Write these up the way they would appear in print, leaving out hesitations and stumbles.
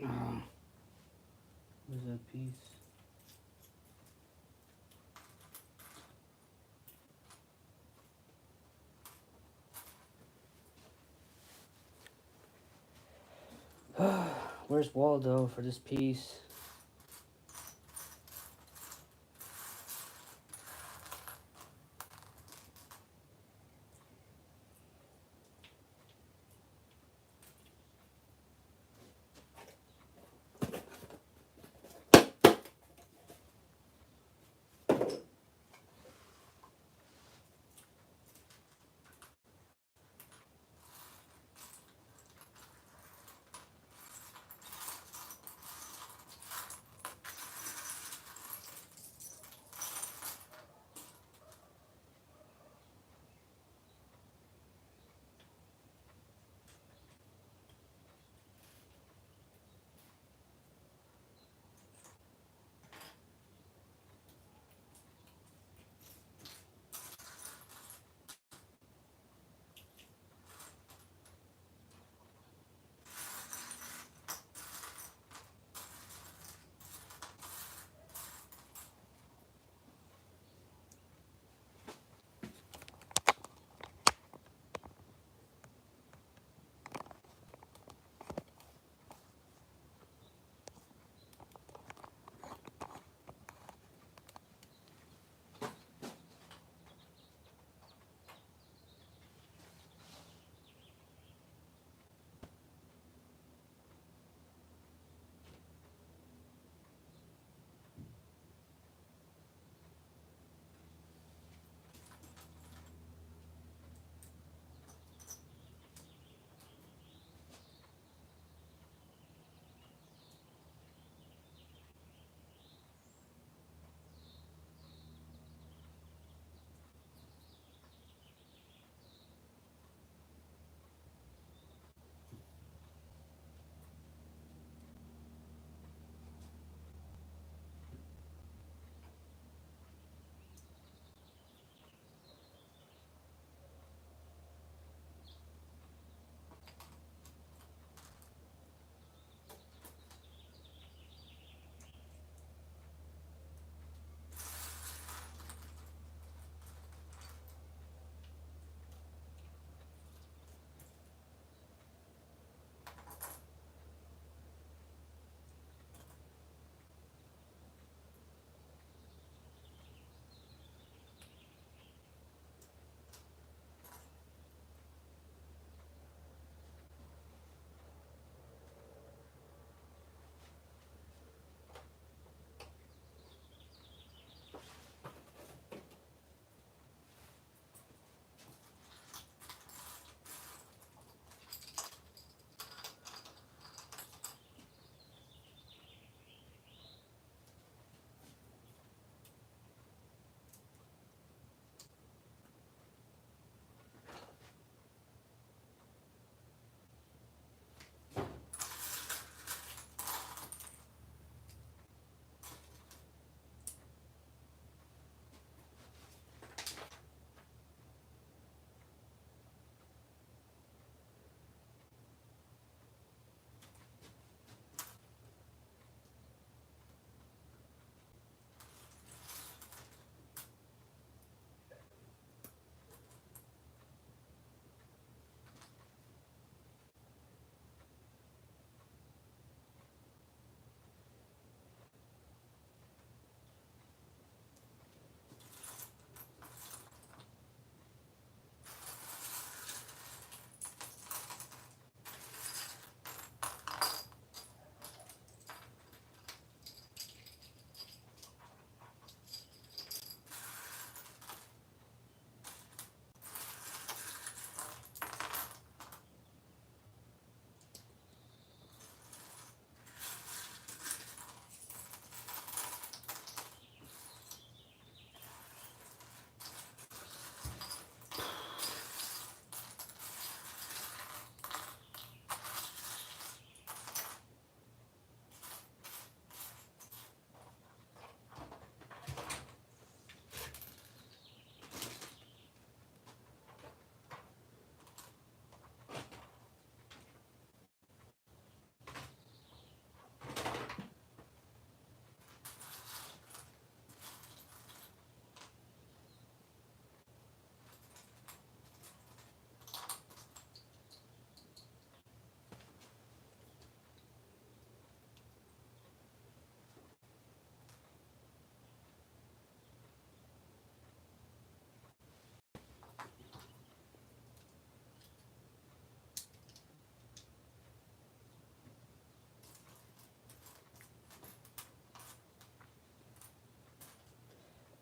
Where's that piece? Where's Waldo for this piece?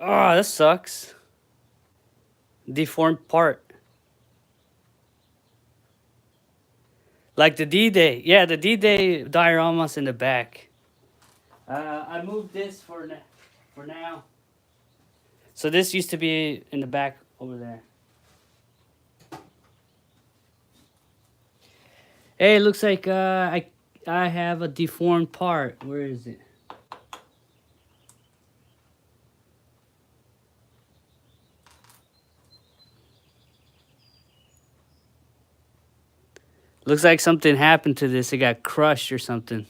Oh, that sucks. Deformed part. Like the D-Day. Yeah, the D-Day dioramas in the back. I moved this for now. So this used to be in the back over there. Hey, it looks like I have a deformed part. Where is it? Looks like something happened to this. It got crushed or something.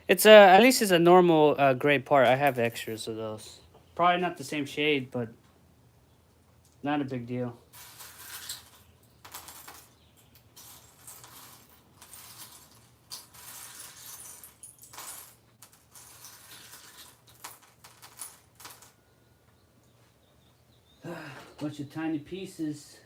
It's at least it's a normal gray part. I have extras of those. Probably not the same shade, but not a big deal. Bunch of tiny pieces.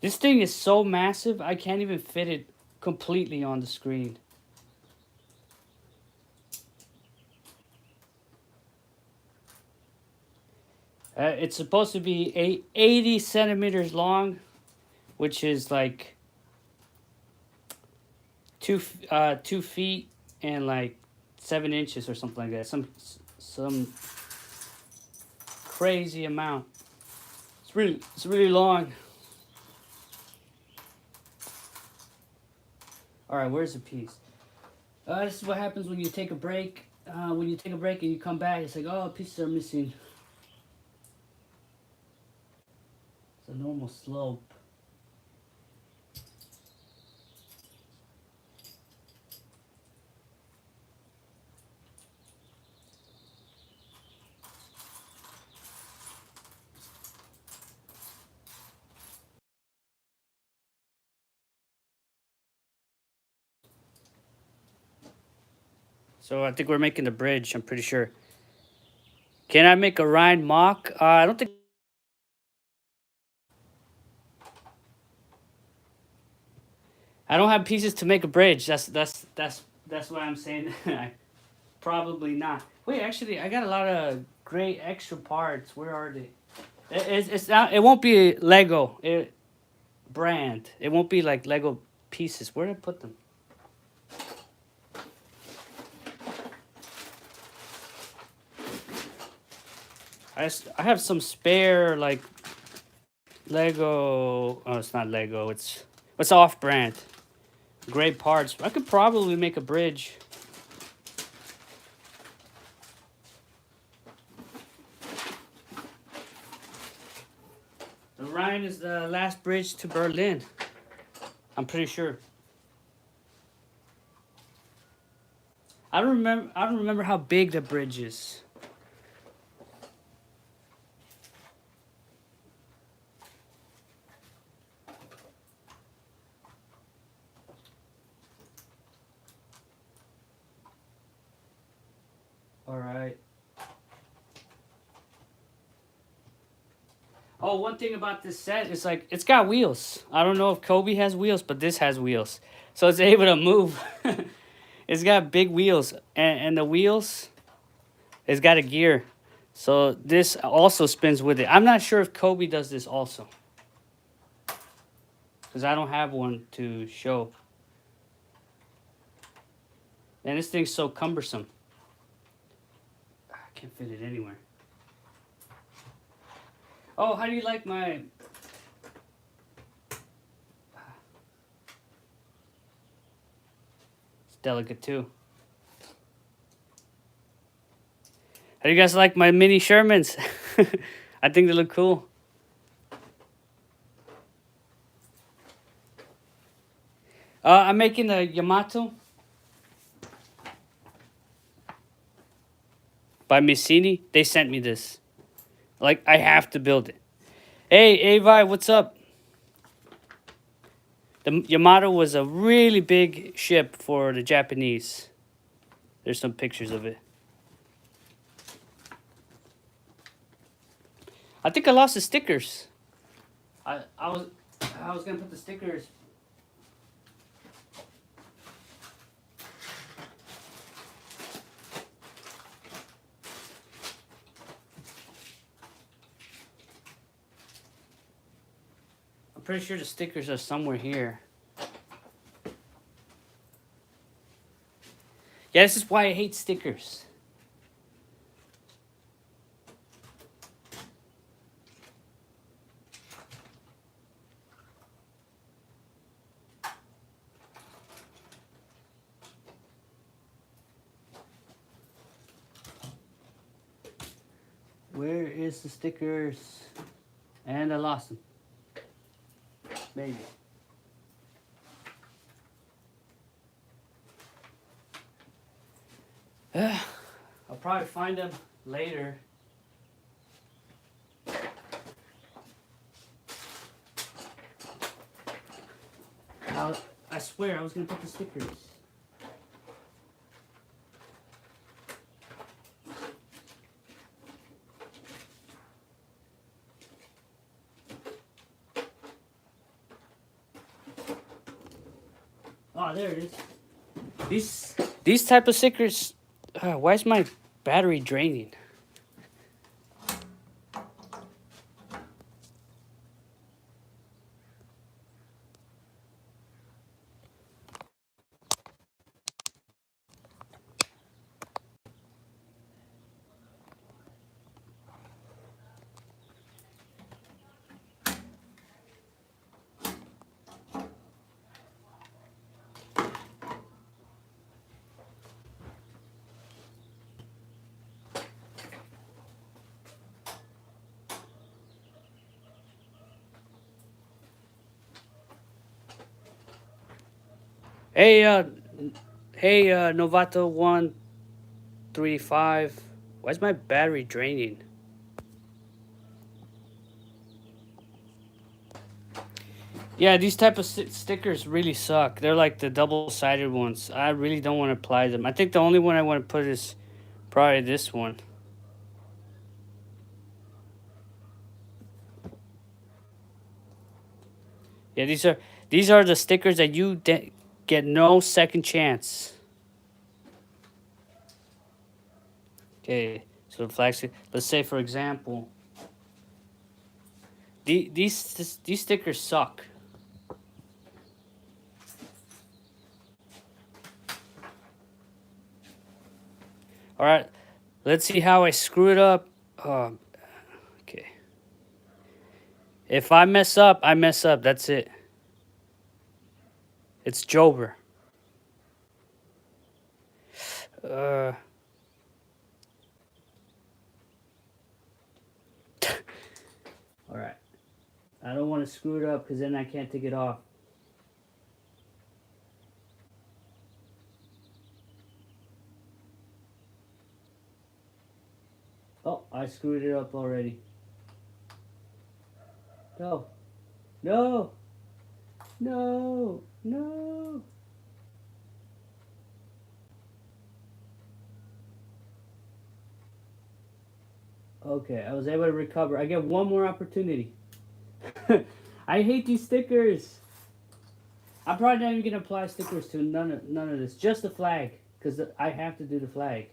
This thing is so massive, I can't even fit it completely on the screen. It's supposed to be 80 centimeters long, which is like 2 feet and like 7 inches or something like that. Some crazy amount. It's really long. All right, where's the piece? This is what happens when you take a break. When you take a break and you come back, it's like, oh, pieces are missing. It's a normal slope. So I think we're making the bridge, I'm pretty sure. Can I make a Rhine mock? I don't think. I don't have pieces to make a bridge. That's what I'm saying. Probably not. Wait, actually, I got a lot of great extra parts. Where are they? It's not. It won't be Lego. Brand. It won't be like Lego pieces. Where did I put them? I have some spare like Lego. Oh, it's not Lego. It's off brand. Great parts. I could probably make a bridge. The Rhine is the last bridge to Berlin. I'm pretty sure. I don't remember how big the bridge is. All right. Oh, one thing about this set is like it's got wheels. I don't know if Kobe has wheels, but this has wheels, so it's able to move. It's got big wheels, and the wheels, it's got a gear, so this also spins with it. I'm not sure if Kobe does this also, because I don't have one to show. And this thing's so cumbersome. I can't fit it anywhere. Oh, how do you like my... It's delicate too. How do you guys like my mini Shermans? I think they look cool. I'm making a Yamato. by Missini. They sent me this. Like, I have to build it. Hey, Avi, what's up? The Yamato was a really big ship for the Japanese. There's some pictures of it. I think I lost the stickers. I was gonna put the stickers. I'm pretty sure the stickers are somewhere here. Yeah, this is why I hate stickers. Where is the stickers? And I lost them. Maybe. I'll probably find them later. I swear I was gonna put the stickers. Oh, there it is. These type of stickers. Why is my battery draining? Hey, Novato 135. Why is my battery draining? Yeah, these type of stickers really suck. They're like the double-sided ones. I really don't want to apply them. I think the only one I want to put is probably this one. Yeah, these are the stickers that you get no second chance. Okay, so the flags. Let's say, for example, these stickers suck. All right, let's see how I screw it up. Okay. If I mess up, I mess up. That's it. It's Jober. All right. I don't want to screw it up because then I can't take it off. Oh, I screwed it up already. No. No. No. No. Okay, I was able to recover. I get one more opportunity. I hate these stickers. I'm probably not even gonna apply stickers to none of this. Just the flag, because I have to do the flag.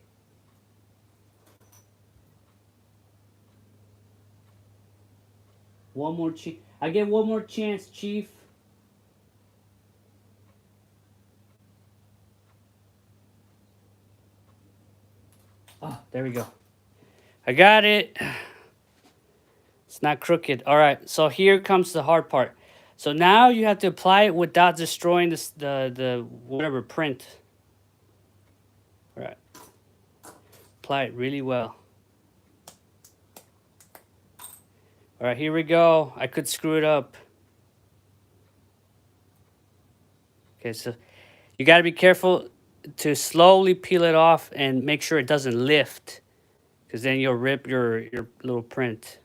One more I get one more chance, Chief. Oh, there we go. I got it. It's not crooked. All right, so here comes the hard part. So now you have to apply it without destroying the whatever print. All right. Apply it really well. All right, here we go. I could screw it up. Okay, so you got to be careful to slowly peel it off and make sure it doesn't lift. because then you'll rip your little print.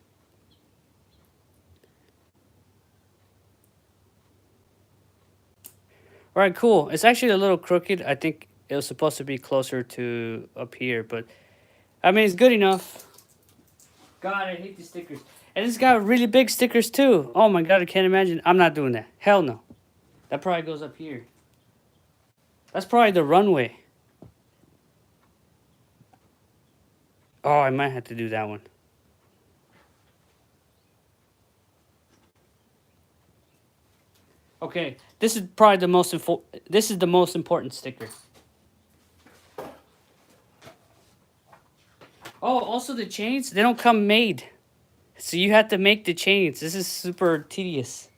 All right, cool. It's actually a little crooked. I think it was supposed to be closer to up here, but I mean, it's good enough. God, I hate these stickers. And it's got really big stickers too. Oh my God, I can't imagine. I'm not doing that. Hell no. That probably goes up here. That's probably the runway. Oh, I might have to do that one. Okay, this is probably the most this is the most important sticker. Oh, also the chains, they don't come made. So you have to make the chains. This is super tedious.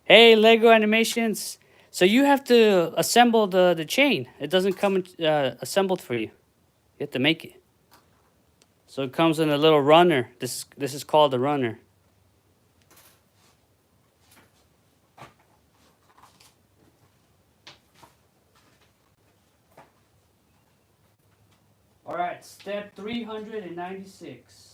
Hey, Lego Animations. So you have to assemble the chain. It doesn't come assembled for you. You have to make it. So it comes in a little runner. This is called a runner. All right, step 396.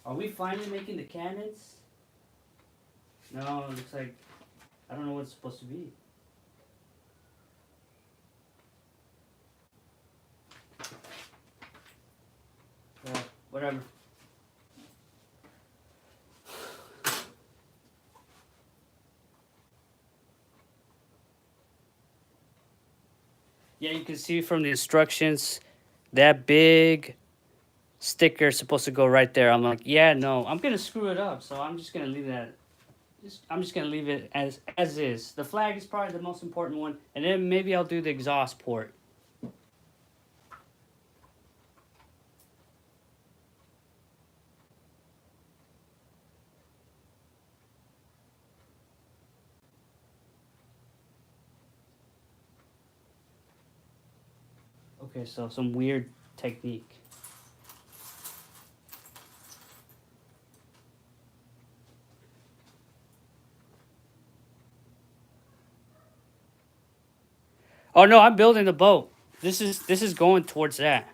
Are we finally making the cannons? No, it looks like I don't know what it's supposed to be. Whatever. Yeah, you can see from the instructions that big sticker is supposed to go right there. I'm like, yeah, no, I'm gonna screw it up, so I'm just gonna leave that. I'm just gonna leave it as is. The flag is probably the most important one, and then maybe I'll do the exhaust port. Okay, so some weird technique. Oh no, I'm building the boat. This is going towards that.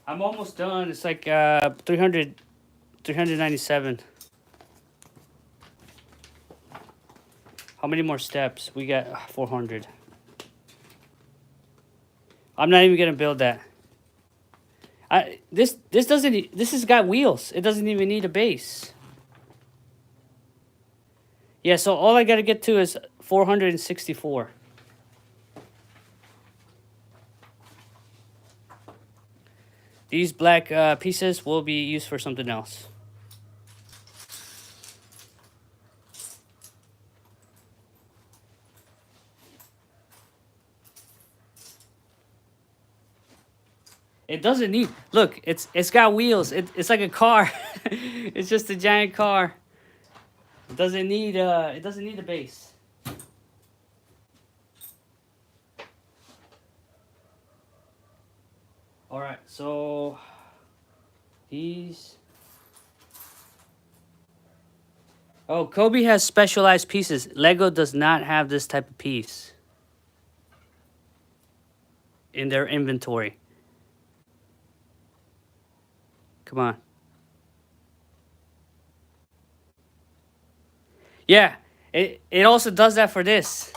I'm almost done. It's like 397. How many more steps? We got 400. I'm not even gonna build that. This doesn't. This has got wheels. It doesn't even need a base. Yeah, so all I gotta get to is 464. These black pieces will be used for something else. It doesn't need. Look, it's got wheels. It's like a car. It's just a giant car. It doesn't need a base. All right, so these. Oh, Kobe has specialized pieces. Lego does not have this type of piece in their inventory. Come on. Yeah, it also does that for this.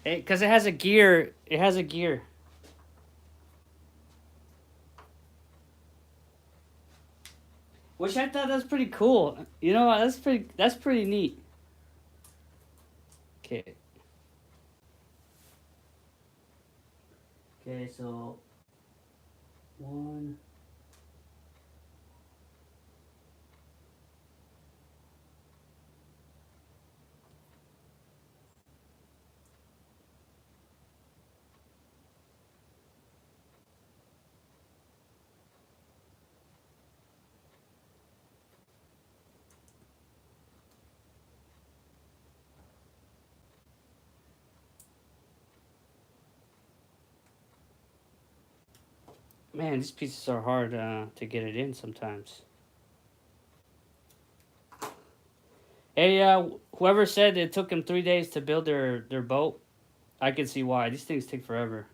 Because it has a gear. It has a gear. Which I thought that's pretty cool. You know, that's pretty neat. Okay. Okay, so one. Man, these pieces are hard to get it in sometimes. Hey, whoever said it took them 3 days to build their boat, I can see why. These things take forever.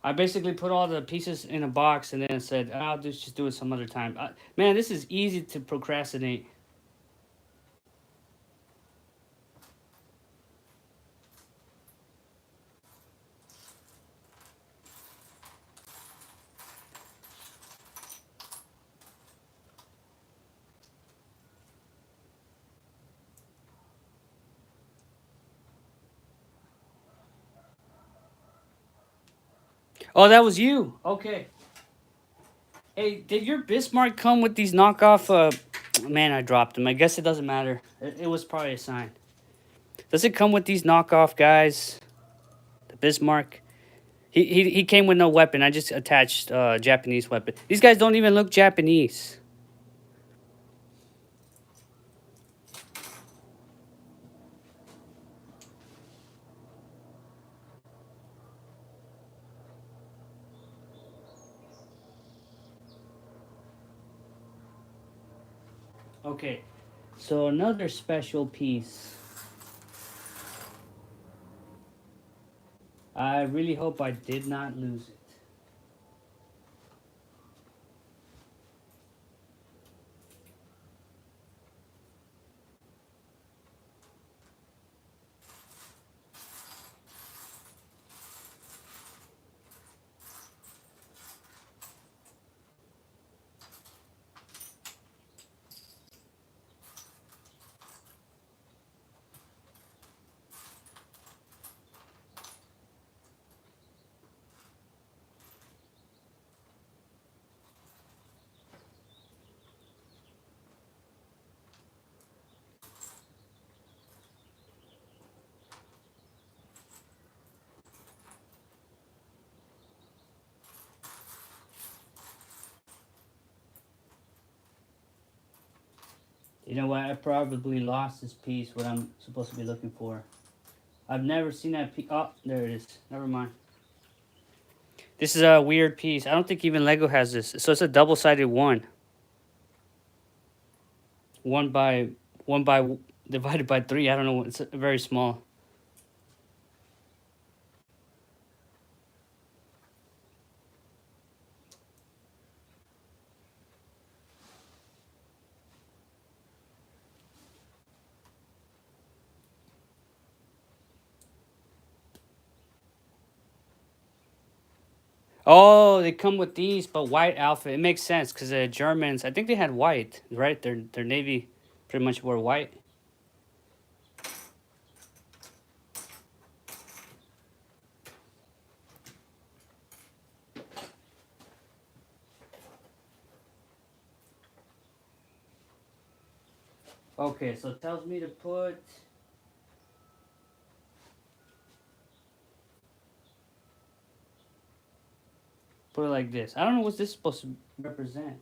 I basically put all the pieces in a box and then said, I'll just do it some other time. Man, this is easy to procrastinate. Oh, that was you. Okay. Hey, did your Bismarck come with these knockoff? Man, I dropped them. I guess it doesn't matter. It was probably a sign. Does it come with these knockoff guys? The Bismarck. He came with no weapon. I just attached Japanese weapon. These guys don't even look Japanese. Okay, so another special piece. I really hope I did not lose it. You know what? I probably lost this piece, what I'm supposed to be looking for. I've never seen that piece. Oh, there it is. Never mind. This is a weird piece. I don't think even Lego has this. So it's a double-sided one. One by divided by three. I don't know. It's very small. Oh, they come with these, but white outfit. It makes sense because the Germans, I think they had white, right? Their navy pretty much wore white. Okay, so it tells me to put it like this. I don't know what this is supposed to represent.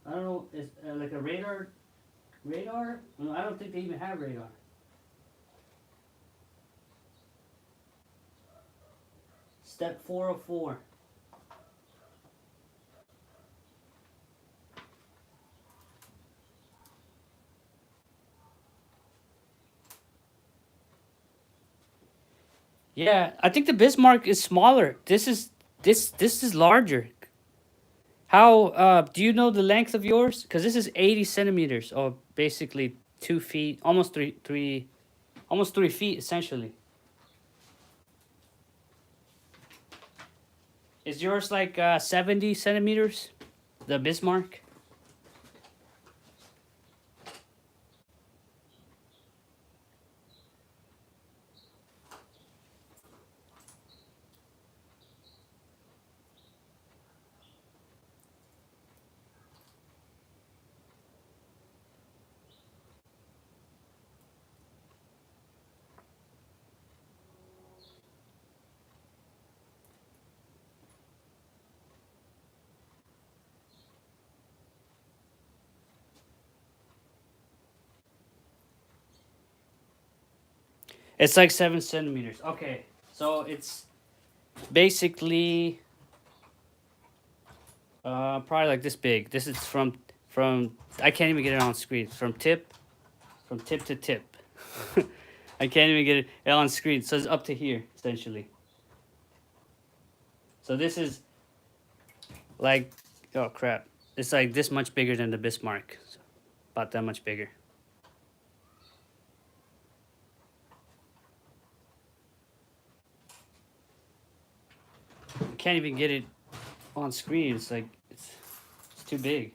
I don't know. Is like a radar? Radar? No, I don't think they even have radar. Step 404. Yeah, I think the Bismarck is smaller. This is larger. How do you know the length of yours? Because this is 80 centimeters, or basically 2 feet, almost almost 3 feet essentially. Is yours like 70 centimeters? The Bismarck. It's like 7 centimeters. Okay, so it's basically probably like this big. This is from I can't even get it on screen. From tip to tip. I can't even get it on screen. So it's up to here essentially. So this is like, oh crap. It's like this much bigger than the Bismarck. So about that much bigger. I can't even get it on screen. It's like it's too big.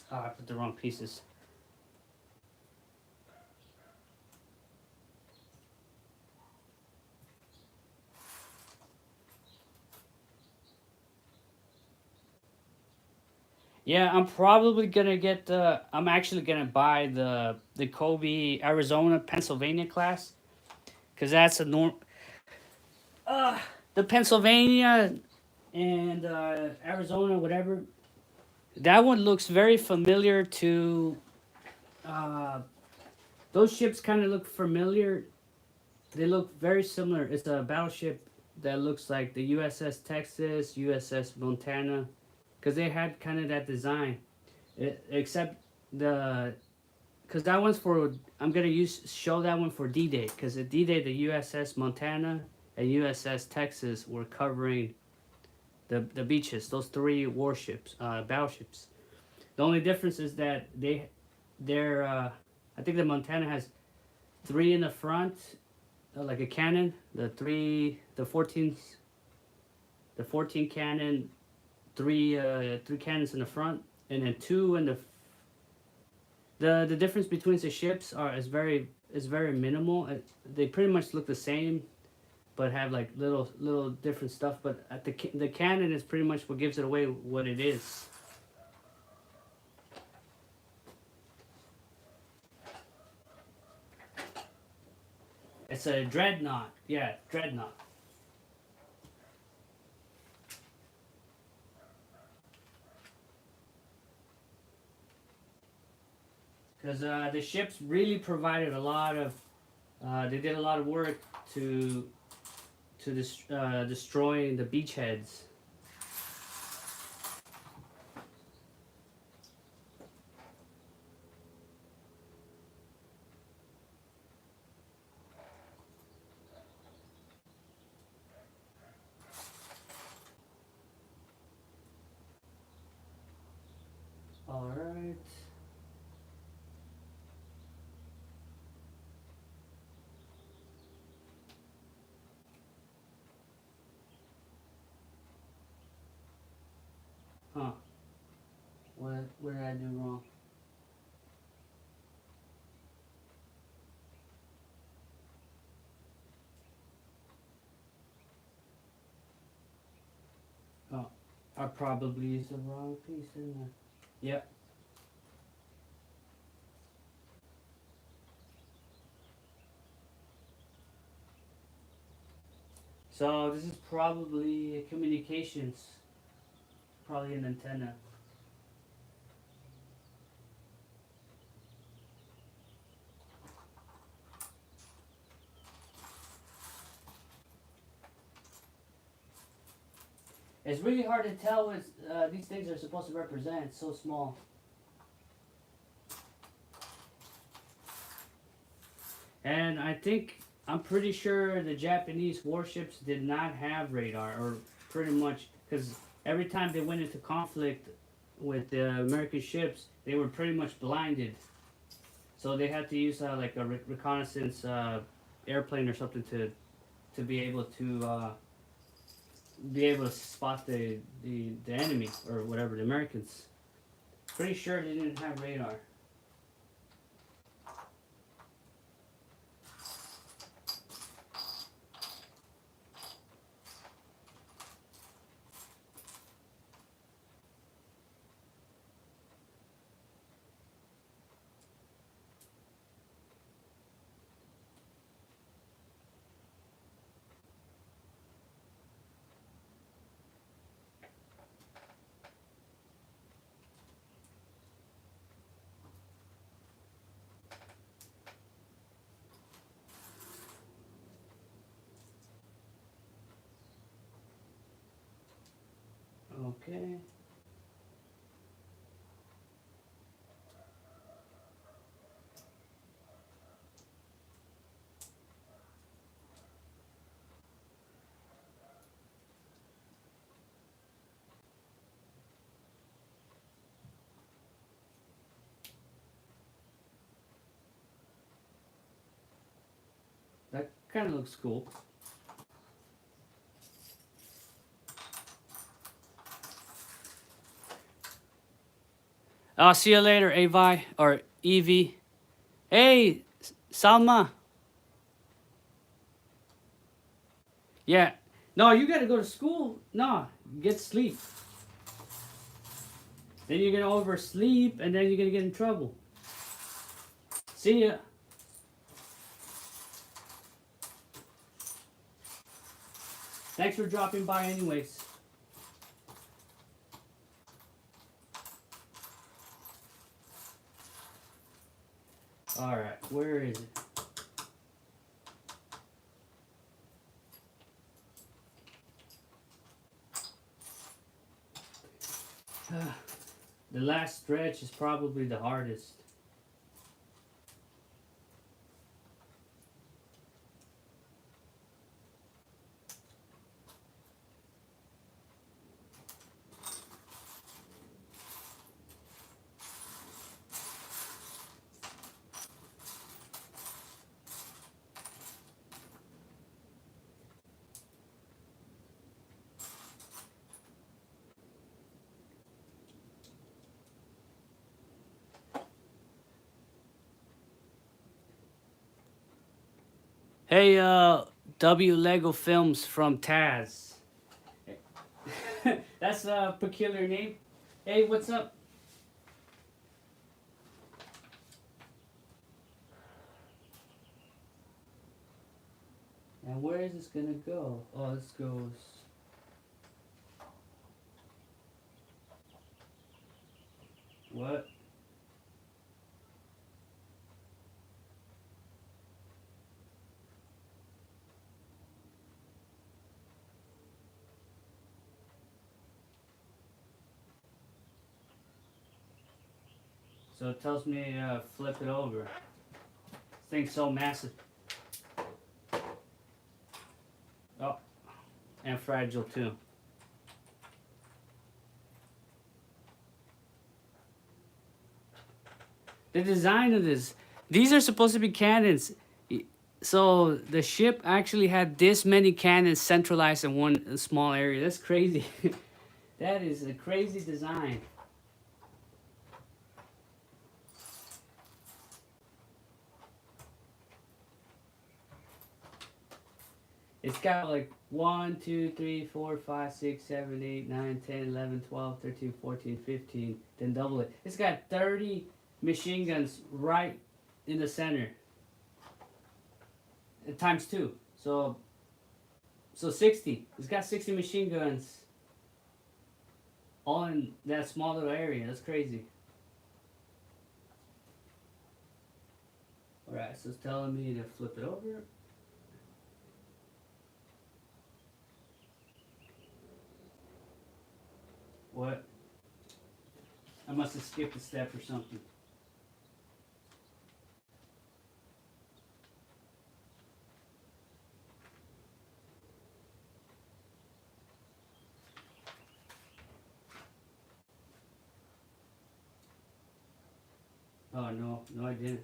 Oh, I put the wrong pieces. Yeah, I'm probably gonna get the. I'm actually gonna buy the Kobe Arizona Pennsylvania class because that's a norm. Uh, the Pennsylvania and Arizona, whatever. That one looks very familiar to. Uh, those ships kind of look familiar. They look very similar. It's a battleship that looks like the USS Texas, USS Montana, because they had kind of that design. Except the because that one's for I'm gonna show that one for D-Day because at D-Day the USS Montana and USS Texas were covering the beaches. Those three warships, battleships. The only difference is that they're I think the Montana has three in the front, like a cannon. The 14 cannon, three cannons in the front, and then two in the difference between the ships is very minimal. They pretty much look the same, but have like little different stuff. But at the cannon is pretty much what gives it away what it is. It's a dreadnought. Yeah, dreadnought. Because the ships really provided a lot of. They did a lot of work to destroying the beachheads. All right. Huh. What did I do wrong? Oh, I probably used the wrong piece in there. Yep. So this is probably communications. Probably an antenna. It's really hard to tell what these things are supposed to represent. It's so small. And I'm pretty sure the Japanese warships did not have radar, or pretty much, because every time they went into conflict with the American ships, they were pretty much blinded. So they had to use like a reconnaissance airplane or something to be able to spot the enemy or whatever, the Americans. Pretty sure they didn't have radar. Okay. That kind of looks cool. I'll see you later, Avi or Evie. Hey, Salma. Yeah. No, you gotta go to school. No, get sleep. Then you're gonna oversleep, and then you're gonna get in trouble. See ya. Thanks for dropping by, anyways. All right, where is it? The last stretch is probably the hardest. Hey, W Lego Films from Taz. That's a peculiar name. Hey, what's up? And where is this gonna go? Oh, this goes. What? So it tells me flip it over. This thing's so massive. Oh, and fragile too. The design of this, these are supposed to be cannons. So the ship actually had this many cannons centralized in one small area. That's crazy. That is a crazy design. It's got like 1, 2, 3, 4, 5, 6, 7, 8, 9, 10, 11, 12, 13, 14, 15. Then double it. It's got 30 machine guns right in the center. Times 2. So 60. It's got 60 machine guns all in that small little area. That's crazy. Alright, so it's telling me to flip it over. What? I must have skipped a step or something. Oh no, no I didn't.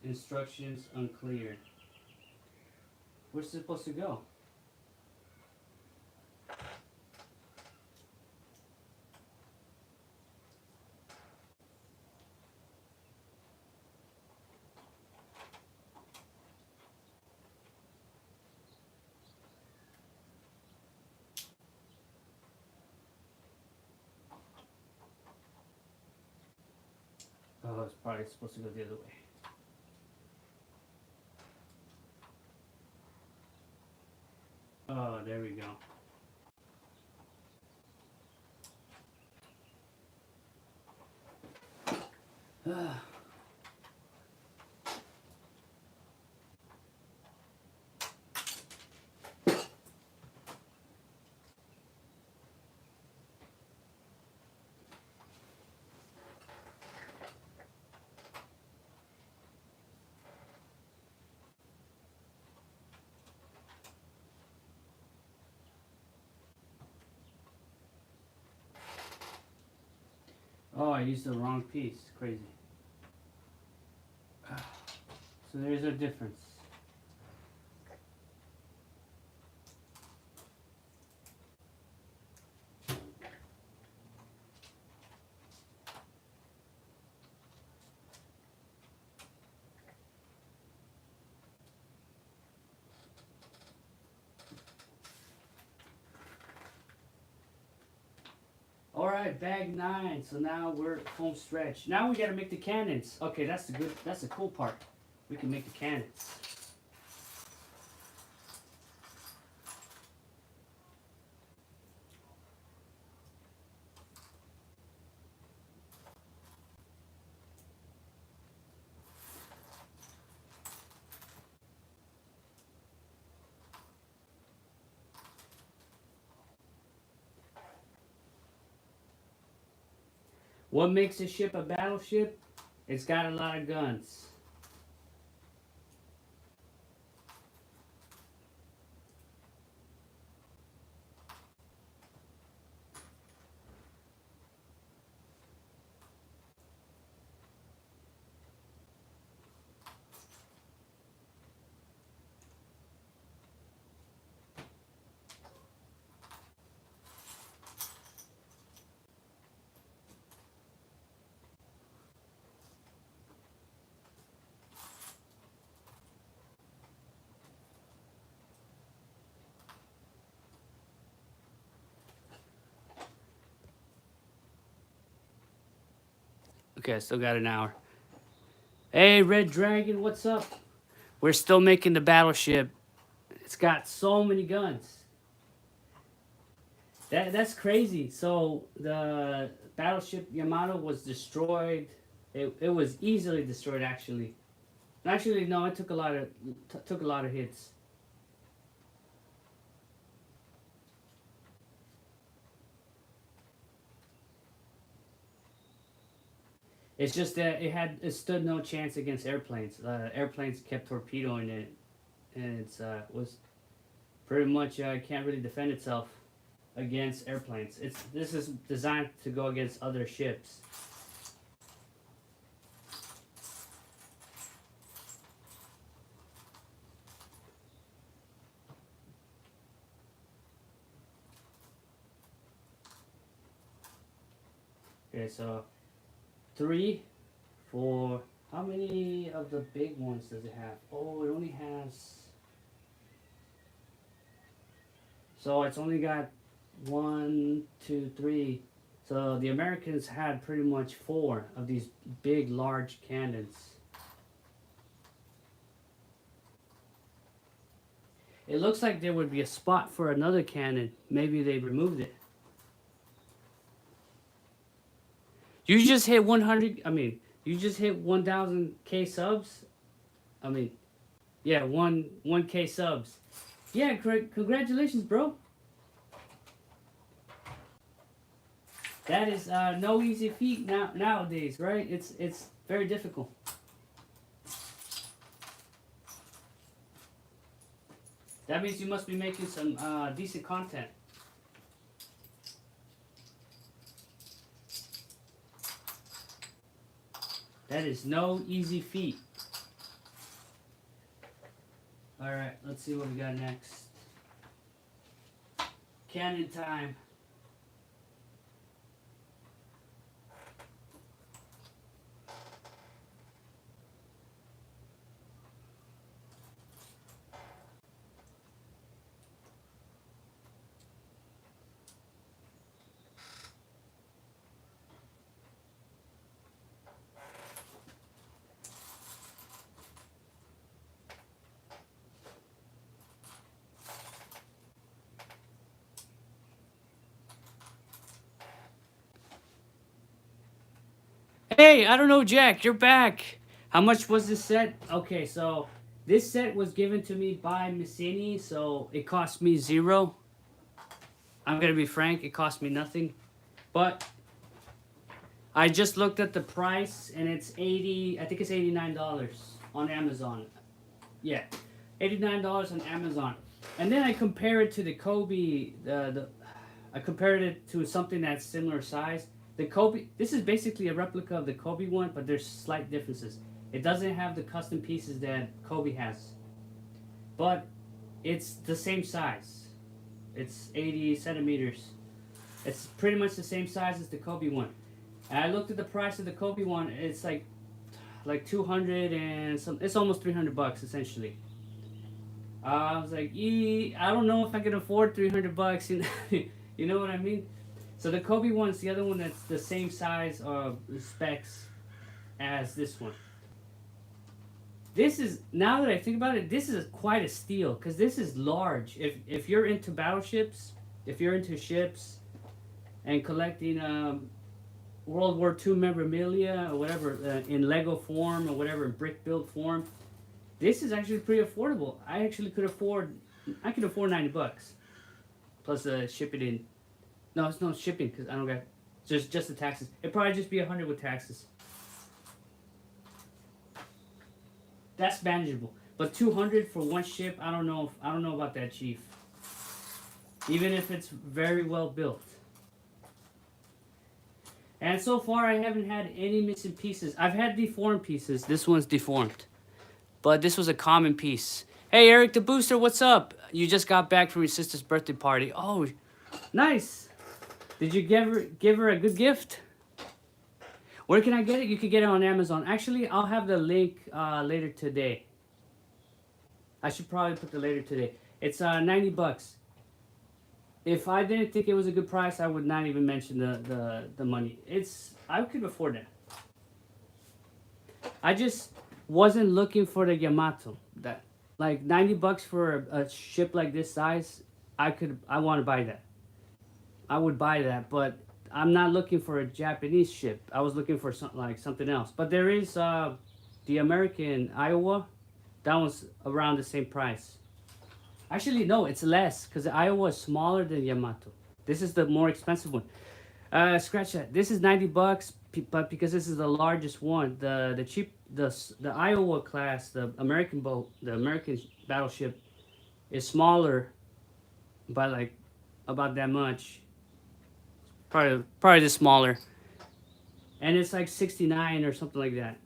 Instructions unclear. Where's it supposed to go? it's probably supposed to go the other way. Oh, there we go. Oh, I used the wrong piece. Crazy. So there's a difference. Alright, bag 9. So now we're at home stretch. Now we gotta make the cannons. Okay, that's the cool part. We can make the cannons. What makes a ship a battleship? It's got a lot of guns. Okay, I still got an hour. Hey, Red Dragon, what's up? We're still making the battleship. It's got so many guns. That's crazy. So the battleship Yamato was destroyed. It was easily destroyed, actually. Actually, no, it took a lot of hits. It's just that it stood no chance against airplanes. Airplanes kept torpedoing it, and it's was pretty much can't really defend itself against airplanes. This is designed to go against other ships. Okay, so 3, 4. How many of the big ones does it have? Oh, it only has. So it's only got 1, 2, 3. So the Americans had pretty much 4 of these big, large cannons. It looks like there would be a spot for another cannon. Maybe they removed it. You just hit 100. I mean, you just hit 1,000K subs. I mean, yeah, 1K subs. Yeah, congratulations, bro. That is no easy feat nowadays, right? It's very difficult. That means you must be making some decent content. That is no easy feat. Alright, let's see what we got next. Cannon time. Hey, I don't know, Jack. You're back. How much was this set? Okay, so this set was given to me by Missini, so it cost me zero. I'm gonna be frank, it cost me nothing. But I just looked at the price and it's 80, I think it's $89 on Amazon. Yeah, $89 on Amazon. And then I compare it to the Kobe, I compared it to something that's similar size. The Kobe, this is basically a replica of the Kobe one, but there's slight differences. It doesn't have the custom pieces that Kobe has, but it's the same size. It's 80 centimeters. It's pretty much the same size as the Kobe one. And I looked at the price of the Kobe one. It's like 200 and some. It's almost $300 essentially. I was like, I don't know if I can afford $300. You know what I mean? So the Kobe one's the other one that's the same size or specs as this one. This is, now that I think about it, this is quite a steal because this is large. If you're into battleships, if you're into ships and collecting World War II memorabilia or whatever in Lego form or whatever in brick built form, this is actually pretty affordable. I could afford $90 plus shipping in. No, it's no shipping because I don't got just the taxes. It'd probably just be 100 with taxes. That's manageable. But 200 for one ship, I don't know about that, Chief. Even if it's very well built. And so far I haven't had any missing pieces. I've had deformed pieces. This one's deformed. But this was a common piece. Hey Eric the Booster, what's up? You just got back from your sister's birthday party. Oh, nice. Did you give her a good gift? Where can I get it? You can get it on Amazon. Actually, I'll have the link later today. I should probably put the later today. It's $90. If I didn't think it was a good price, I would not even mention the money. I could afford that. I just wasn't looking for the Yamato. That like $90 for a ship like this size. I want to buy that. I would buy that, but I'm not looking for a Japanese ship. I was looking for something else. But there is the American Iowa. That one's around the same price. Actually, no, it's less because the Iowa is smaller than Yamato. This is the more expensive one. Scratch that. This is $90, but because this is the largest one, the Iowa class, the American boat, the American battleship, is smaller by like about that much. Probably just smaller. And it's like 69 or something like that.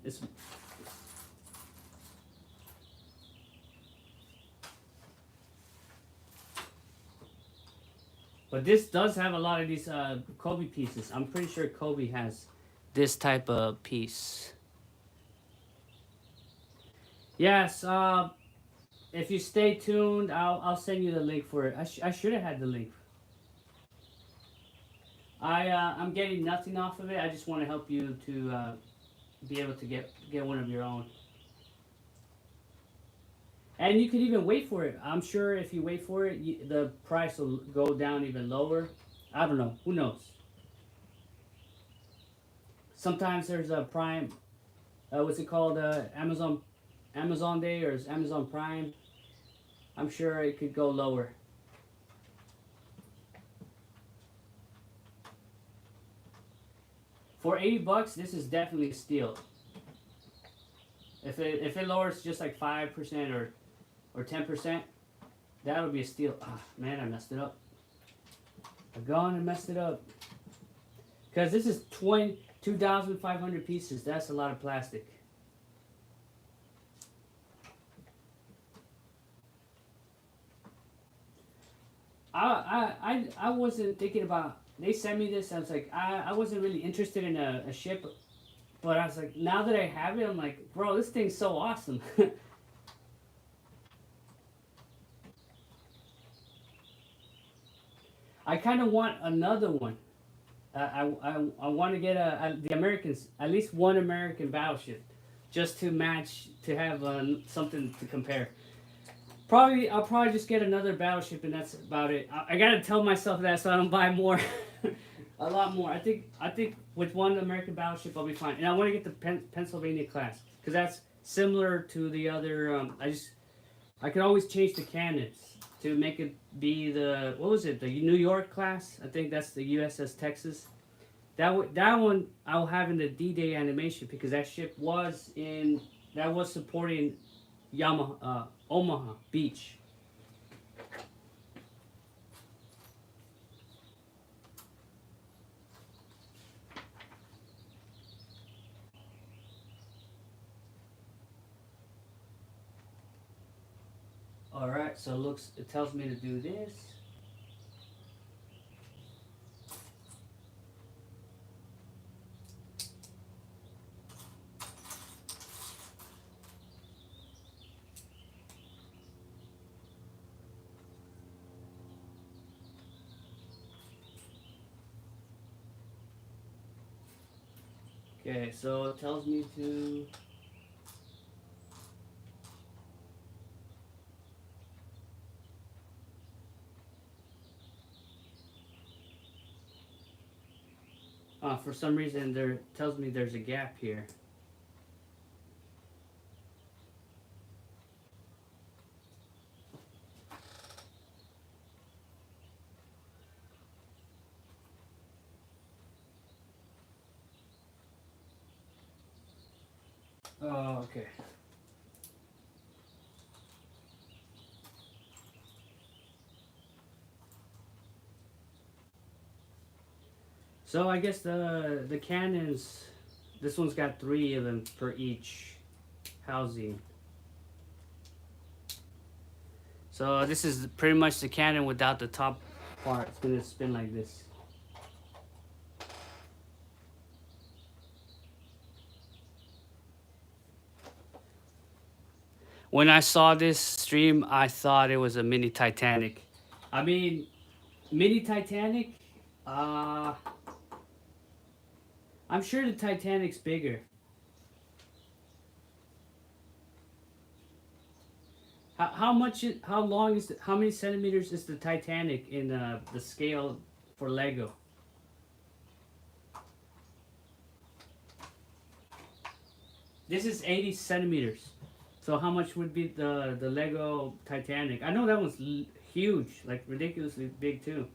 But this does have a lot of these Kobe pieces. I'm pretty sure Kobe has this type of piece. Yes, if you stay tuned, I'll send you the link for it. I should have had the link. I'm getting nothing off of it. I just want to help you to be able to get one of your own. And you could even wait for it. I'm sure if you wait for it, the price will go down even lower. I don't know. Who knows? Sometimes there's a Prime. What's it called? Amazon Day or Amazon Prime. I'm sure it could go lower. For $80, this is definitely a steal. If it lowers just like 5% or 10%, that would be a steal. Ah, man, I messed it up. I've gone and messed it up. Because this is 2,500 pieces. That's a lot of plastic. I wasn't thinking about. They sent me this. I was like, I wasn't really interested in a ship, but I was like, now that I have it, I'm like, bro, this thing's so awesome. I kind of want another one. I want to get the Americans, at least one American battleship, just to match, to have something to compare. I'll probably just get another battleship and that's about it. I gotta tell myself that so I don't buy more. A lot more. I think with one American battleship I'll be fine. And I want to get the Pennsylvania class because that's similar to the other. I could always change the cannons to make it be the what was it, the New York class? I think that's the USS Texas. That one I'll have in the D-Day animation because that ship was in that was supporting Omaha Beach. All right, so it tells me to do this. Okay, so it tells me to. For some reason, there tells me there's a gap here. Oh, okay. So I guess the cannons, this one's got three of them per each housing. So this is pretty much the cannon without the top part. It's gonna spin like this. When I saw this stream, I thought it was a mini Titanic. I mean, mini Titanic. Uh, I'm sure the Titanic's bigger. How much? How long is? How many centimeters is the Titanic in the scale for Lego? This is 80 centimeters. So how much would be the Lego Titanic? I know that one's huge, like ridiculously big too.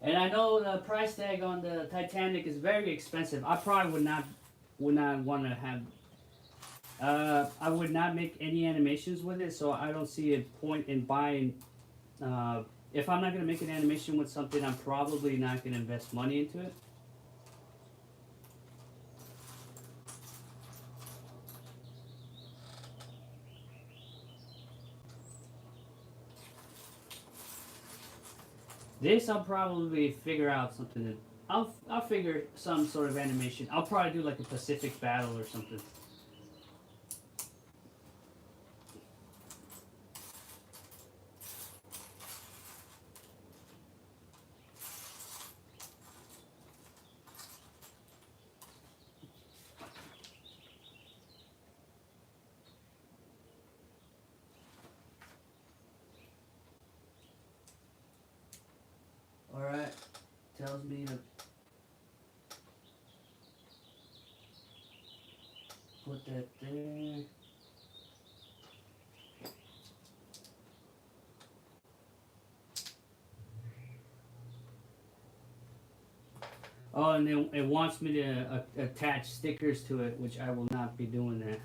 And I know the price tag on the Titanic is very expensive. I probably would not want to have. I would not make any animations with it, so I don't see a point in buying. If I'm not gonna make an animation with something, I'm probably not gonna invest money into it. This I'll probably figure out something. I'll figure some sort of animation. I'll probably do like a Pacific battle or something. All right, tells me to put that there. Oh, and then it wants me to attach stickers to it, which I will not be doing that.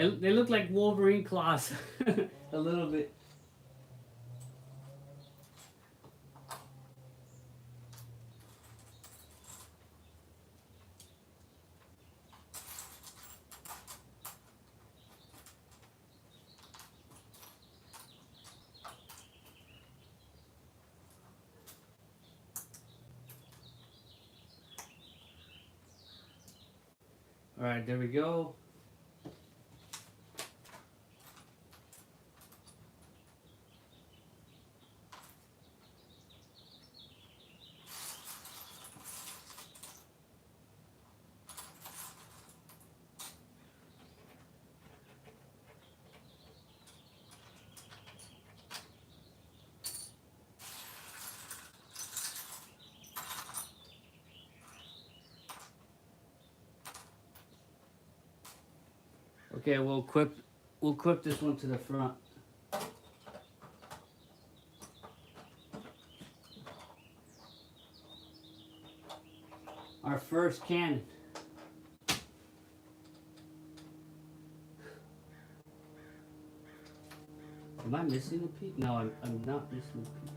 They look like Wolverine claws, a little bit. All right, there we go. Okay, we'll clip this one to the front. Our first cannon. Am I missing a piece? No, I'm not missing a piece.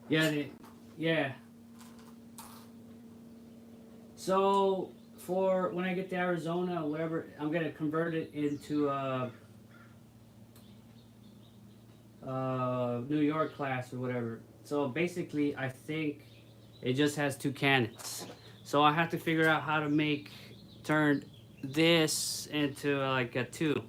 Yeah, yeah. So for when I get to Arizona or whatever, I'm gonna convert it into New York class or whatever. So basically, I think it just has two cannons. So I have to figure out how to turn this into like a two.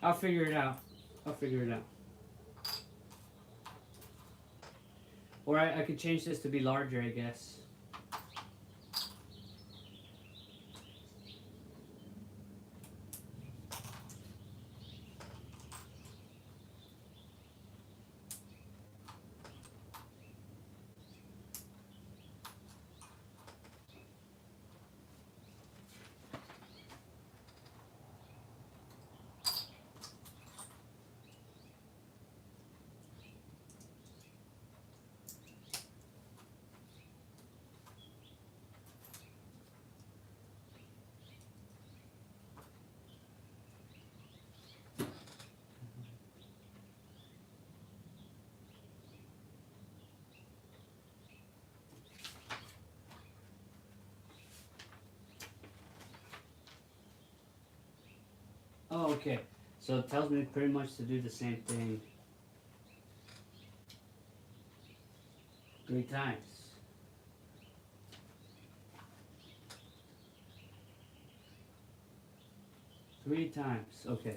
I'll figure it out. I'll figure it out. Or I could change this to be larger, I guess. Oh, okay. So it tells me pretty much to do the same thing 3 times. Three times. Okay.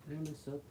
Did I mess up?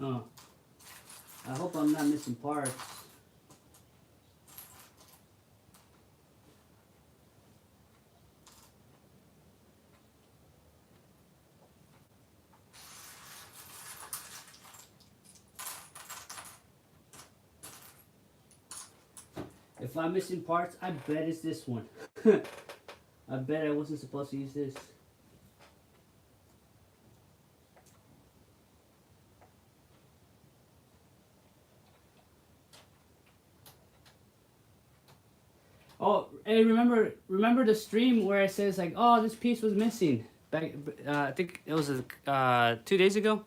Oh, I hope I'm not missing parts. If I'm missing parts, I bet it's this one. I bet I wasn't supposed to use this. Oh, hey, remember the stream where it says like, oh, this piece was missing. Back, I think it was 2 days ago.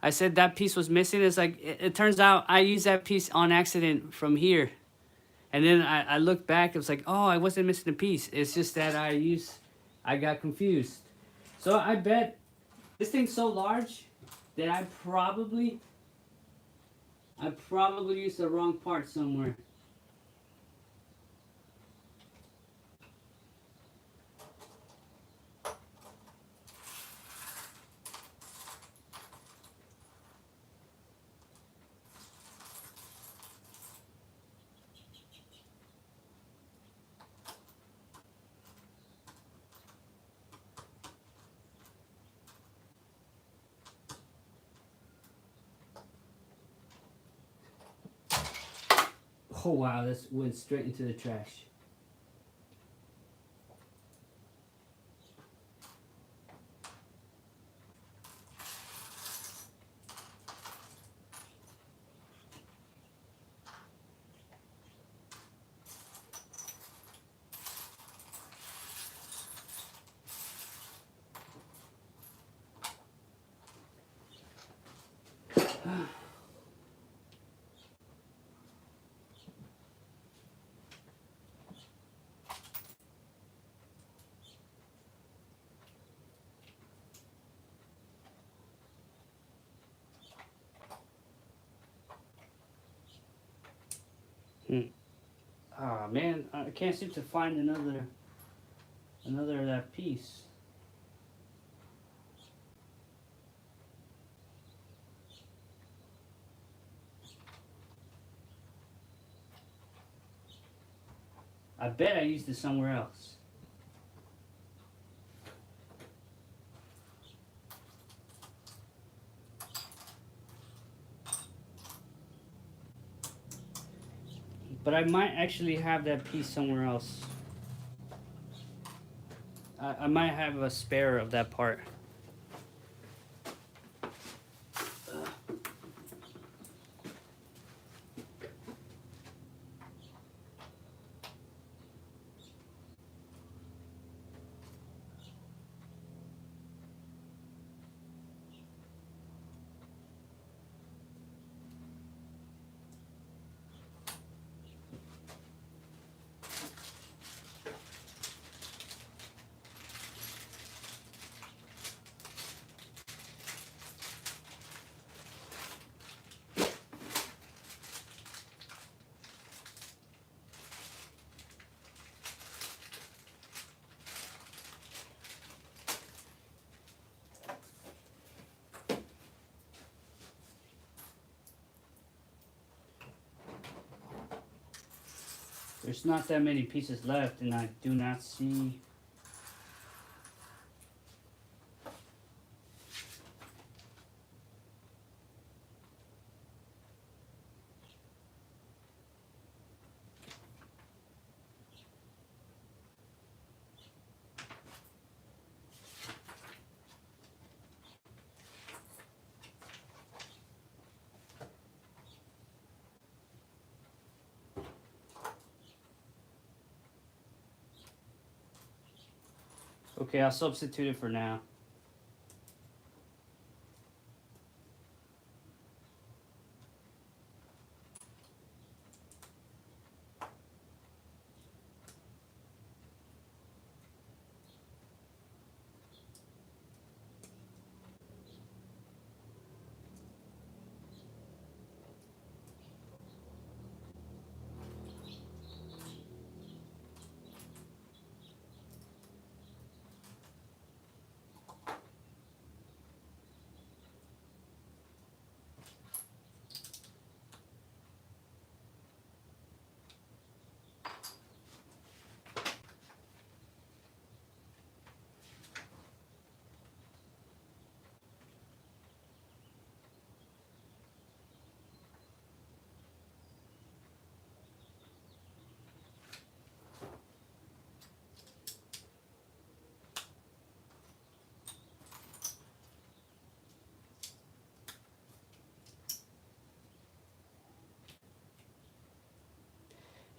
I said that piece was missing. It's like it turns out I used that piece on accident from here, and then I looked back. It was like, oh, I wasn't missing a piece. It's just that I got confused. So I bet this thing's so large that I probably used the wrong part somewhere. Oh wow, this went straight into the trash. Ah man, I can't seem to find another of that piece. I bet I used it somewhere else. But I might actually have that piece somewhere else. I might have a spare of that part. There's not that many pieces left, and I do not see. Okay, I'll substitute it for now.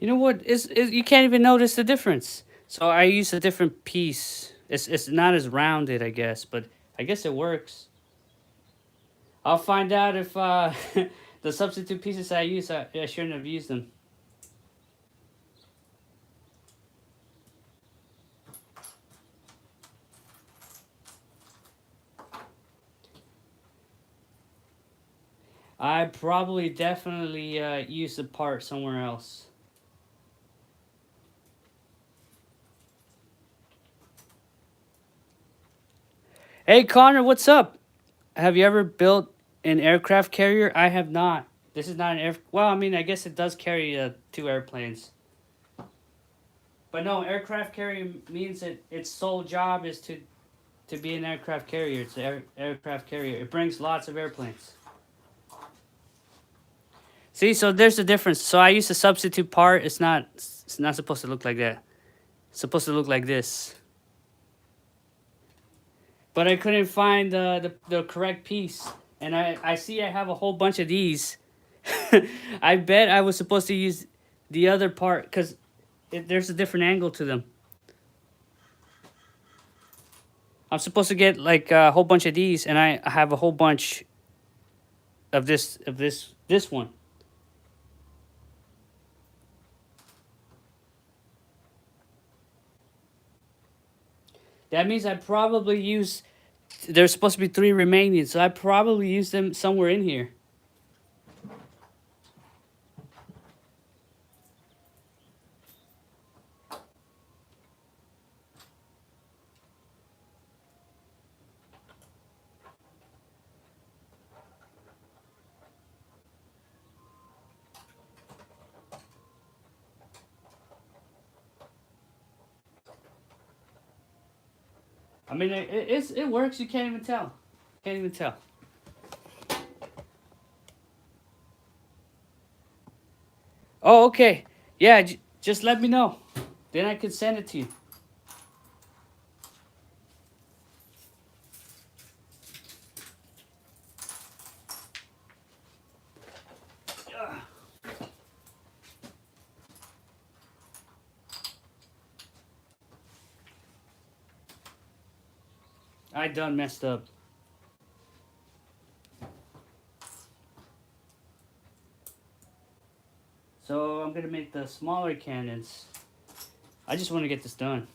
You know what? You can't even notice the difference. So I use a different piece. It's not as rounded, I guess, but I guess it works. I'll find out if the substitute pieces I use, I shouldn't have used them. I probably definitely used the part somewhere else. Hey Connor, what's up? Have you ever built an aircraft carrier? I have not. This is not an air. Well, I mean, I guess it does carry two airplanes. But no, aircraft carrier means that its sole job is to be an aircraft carrier. It's an aircraft carrier. It brings lots of airplanes. See, so there's the difference. So I used a substitute part. It's not supposed to look like that. It's supposed to look like this. But I couldn't find the correct piece. And I see I have a whole bunch of these. I bet I was supposed to use the other part because there's a different angle to them. I'm supposed to get like a whole bunch of these, and I have a whole bunch of this one. That means I probably use. There's supposed to be three remaining, so I probably use them somewhere in here. I mean, it works. You can't even tell. Can't even tell. Oh, okay. Yeah, just let me know. Then I can send it to you. I done messed up. So I'm gonna make the smaller cannons. I just want to get this done.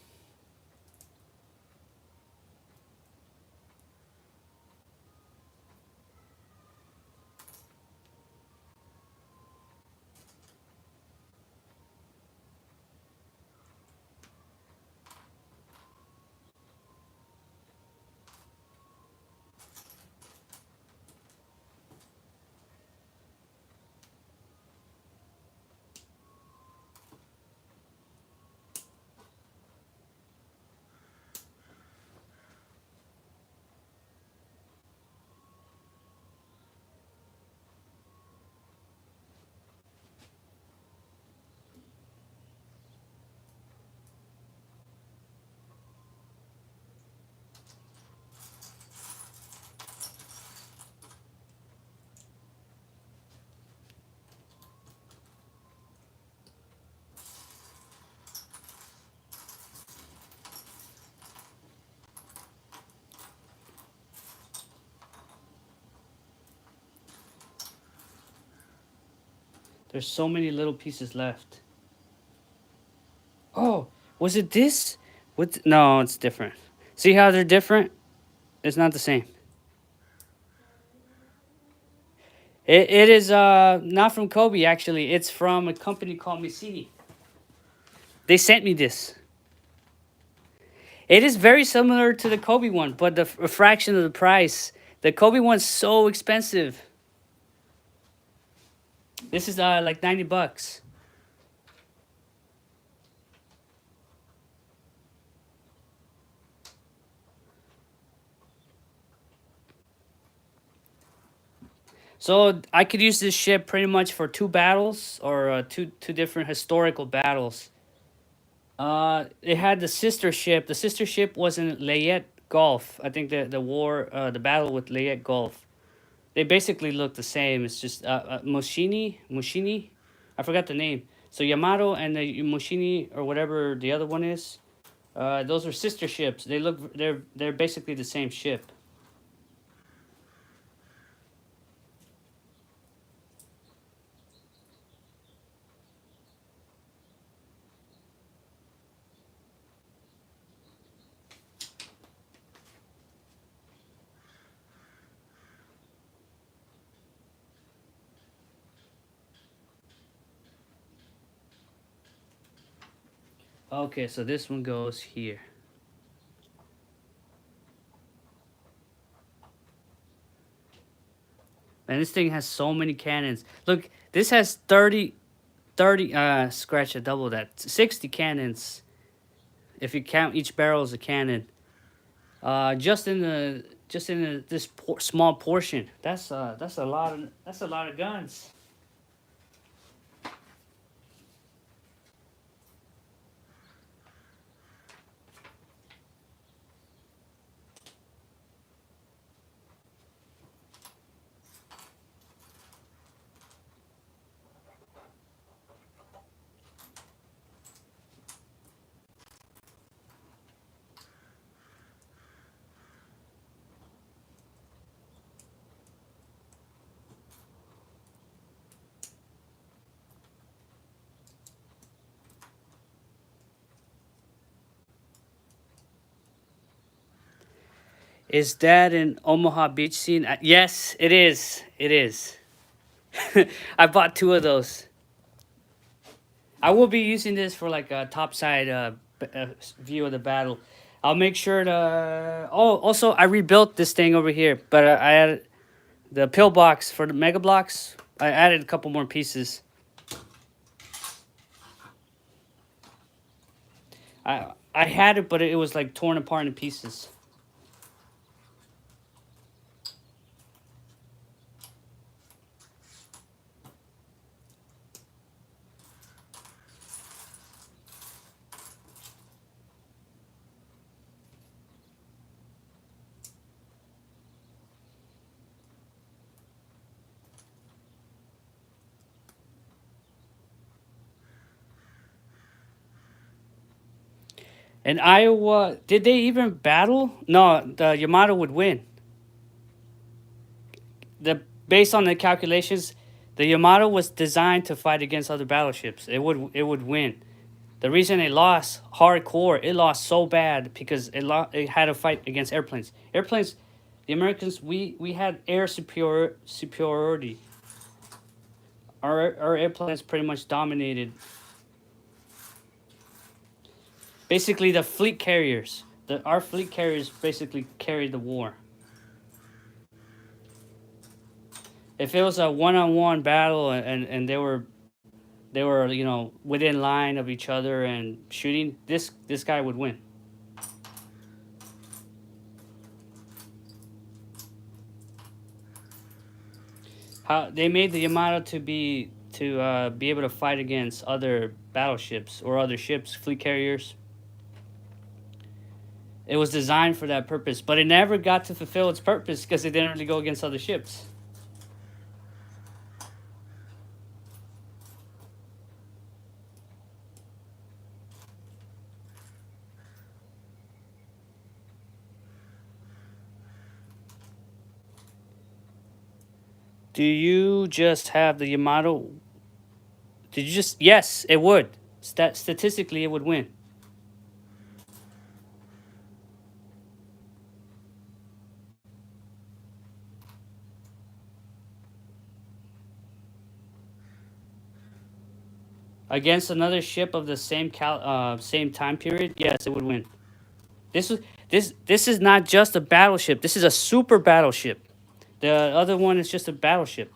There's so many little pieces left. Oh, was it this? What? No, it's different. See how they're different? It's not the same. It is not from Kobe actually. It's from a company called Missini. They sent me this. It is very similar to the Kobe one, but a fraction of the price. The Kobe one's so expensive. This is like $90. So I could use this ship pretty much for two battles or two different historical battles. It had the sister ship. The sister ship was in Layette Gulf. I think the battle with Layette Gulf. They basically look the same. It's just Mushini. I forgot the name. So Yamato and the Mushini or whatever the other one is, those are sister ships. They're basically the same ship. Okay, so this one goes here. Man, this thing has so many cannons. Look, this has 30, scratch a double that. 60 cannons. If you count each barrel as a cannon. This small portion. That's a lot of guns. Is that an Omaha Beach scene? Yes, it is. It is. I bought two of those. I will be using this for like a topside view of the battle. I'll make sure to. Oh, also I rebuilt this thing over here, but I added the pillbox for the mega blocks. I added a couple more pieces. I had it, but it was like torn apart in pieces. In Iowa, did they even battle? No, the Yamato would win. The Based on the calculations, the Yamato was designed to fight against other battleships. It would win. The reason it lost hardcore, it lost so bad because it had to fight against airplanes. Airplanes, the Americans, we had superiority. Our airplanes pretty much dominated. Basically, the fleet carriers. Our fleet carriers basically carried the war. If it was a one-on-one battle and they were within line of each other and shooting, this guy would win. How they made the Yamato to be able to fight against other battleships or other ships, fleet carriers. It was designed for that purpose, but it never got to fulfill its purpose because it didn't really go against other ships. Do you just have the Yamato? Did you just? Yes, it would. Statistically, it would win. Against another ship of the same time period, yes, it would win. This was this is not just a battleship. This is a super battleship. The other one is just a battleship.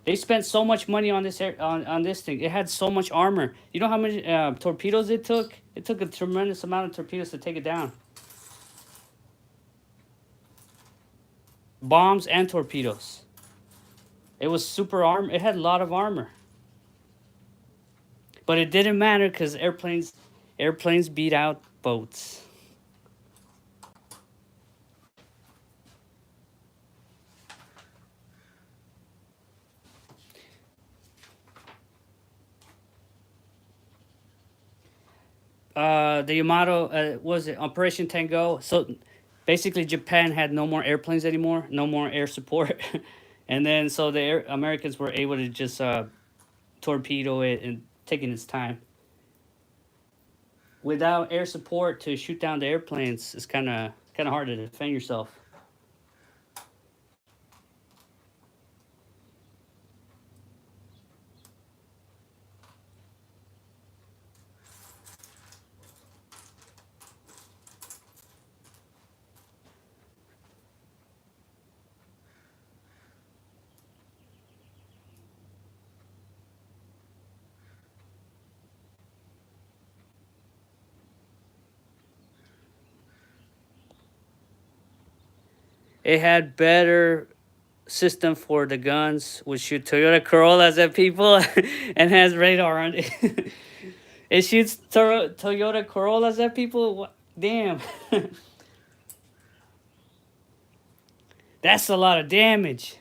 They spent so much money on on this thing. It had so much armor. You know how many torpedoes it took? It took a tremendous amount of torpedoes to take it down. Bombs and torpedoes. It was super armor. It had a lot of armor. But it didn't matter because airplanes beat out boats. the Yamato, was it Operation Tango? So basically, Japan had no more airplanes anymore, no more air support, and then so the Americans were able to just torpedo it and taking its time. Without air support to shoot down the airplanes, it's kind of hard to defend yourself. It had better system for the guns, would shoot Toyota Corollas at people, and has radar on it. It shoots Toyota Corollas at people. Damn, that's a lot of damage.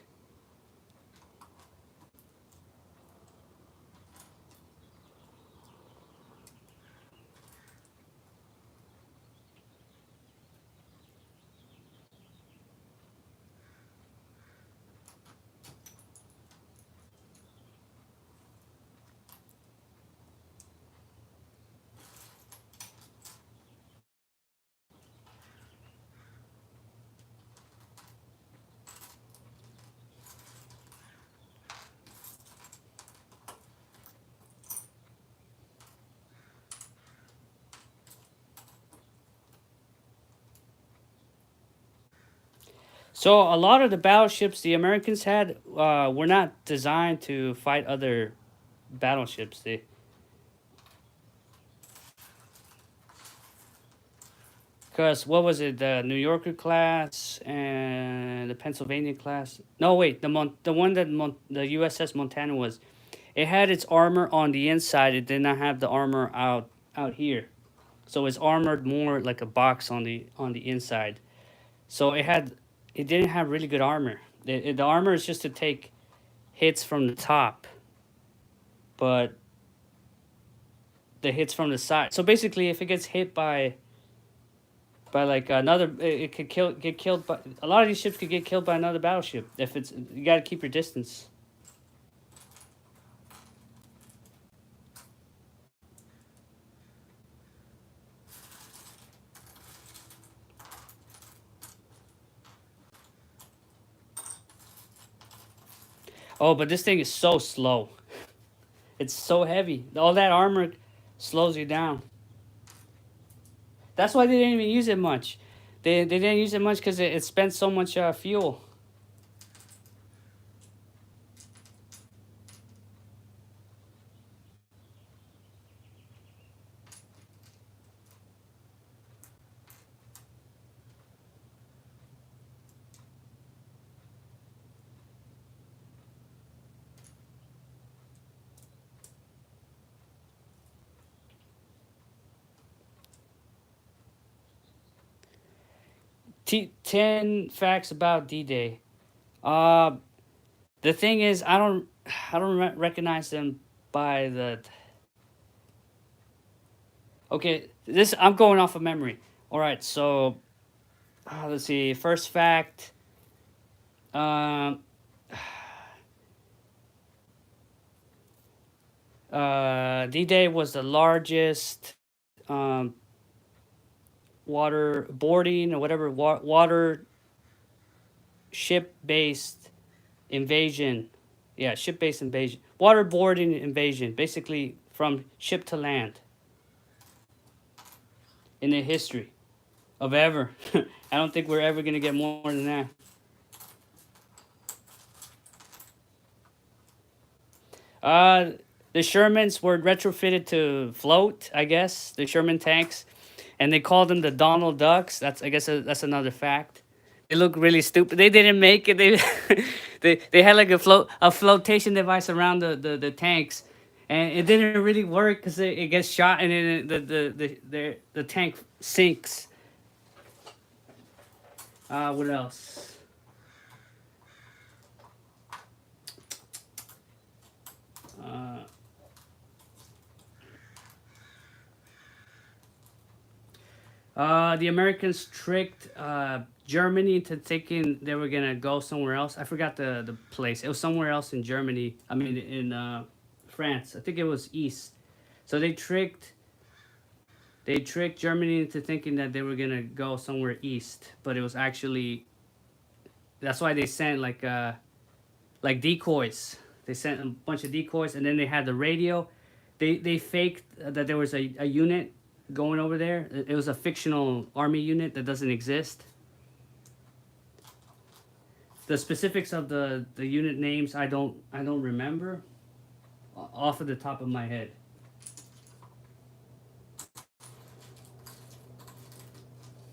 So a lot of the battleships the Americans had were not designed to fight other battleships. They Because what was it? The New Yorker class and the Pennsylvania class. No, wait, the one that the USS Montana was. It had its armor on the inside. It did not have the armor out here. So it's armored more like a box on the inside. So it didn't have really good armor. The armor is just to take hits from the top, but the hits from the side. So basically, if it gets hit by like another, it could get killed by a lot of these ships could get killed by another battleship if it's you got to keep your distance. Oh, but this thing is so slow. It's so heavy. All that armor slows you down. That's why they didn't even use it much. They didn't use it much because it spent so much fuel. 10 facts about D-Day. Uh, the thing is, I don't recognize them by the. Okay, this I'm going off of memory. All right, so let's see. First fact. Um, D-Day was the largest um, water boarding or whatever water ship based invasion. Yeah, ship based invasion. Waterboarding invasion, basically from ship to land in the history of ever. I don't think we're ever going to get more than that. Uh, the Shermans were retrofitted to float, I guess, the Sherman tanks, and they called them the Donald Ducks. That's I guess that's another fact. They look really stupid. They didn't make it. They they had like a flotation device around the tanks, and it didn't really work because it gets shot and then the tank sinks. What else? Uh, The Americans tricked Germany into thinking they were gonna go somewhere else. I forgot the place. It was somewhere else in Germany. I mean, in France. I think it was east. So they tricked Germany into thinking that they were gonna go somewhere east, but it was actually that's why they sent like decoys. They sent a bunch of decoys, and then they had the radio. They faked that there was a unit going over there. It was a fictional army unit that doesn't exist. The specifics of the unit names I don't remember off of the top of my head.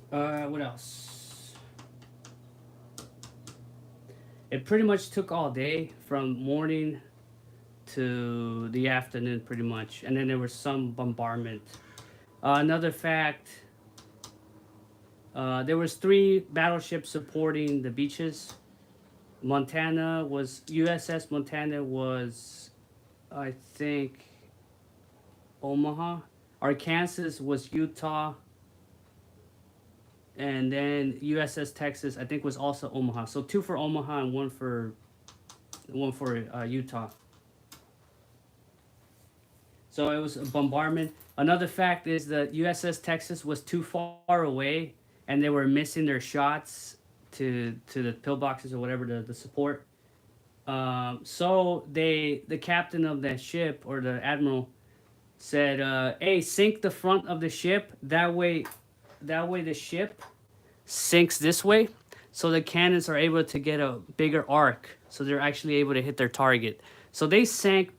What else? It pretty much took all day from morning to the afternoon, pretty much, and then there was some bombardment. Another fact: there was three battleships supporting the beaches. USS Montana was, I think, Omaha. Arkansas was Utah, and then USS Texas, I think, was also Omaha. So two for Omaha and one for Utah. So it was a bombardment. Another fact is that USS Texas was too far away, and they were missing their shots to the pillboxes or whatever, the support. So the captain of that ship, or the admiral, said, "Hey, sink the front of the ship. That way the ship sinks this way, so the cannons are able to get a bigger arc, so they're actually able to hit their target." So they sank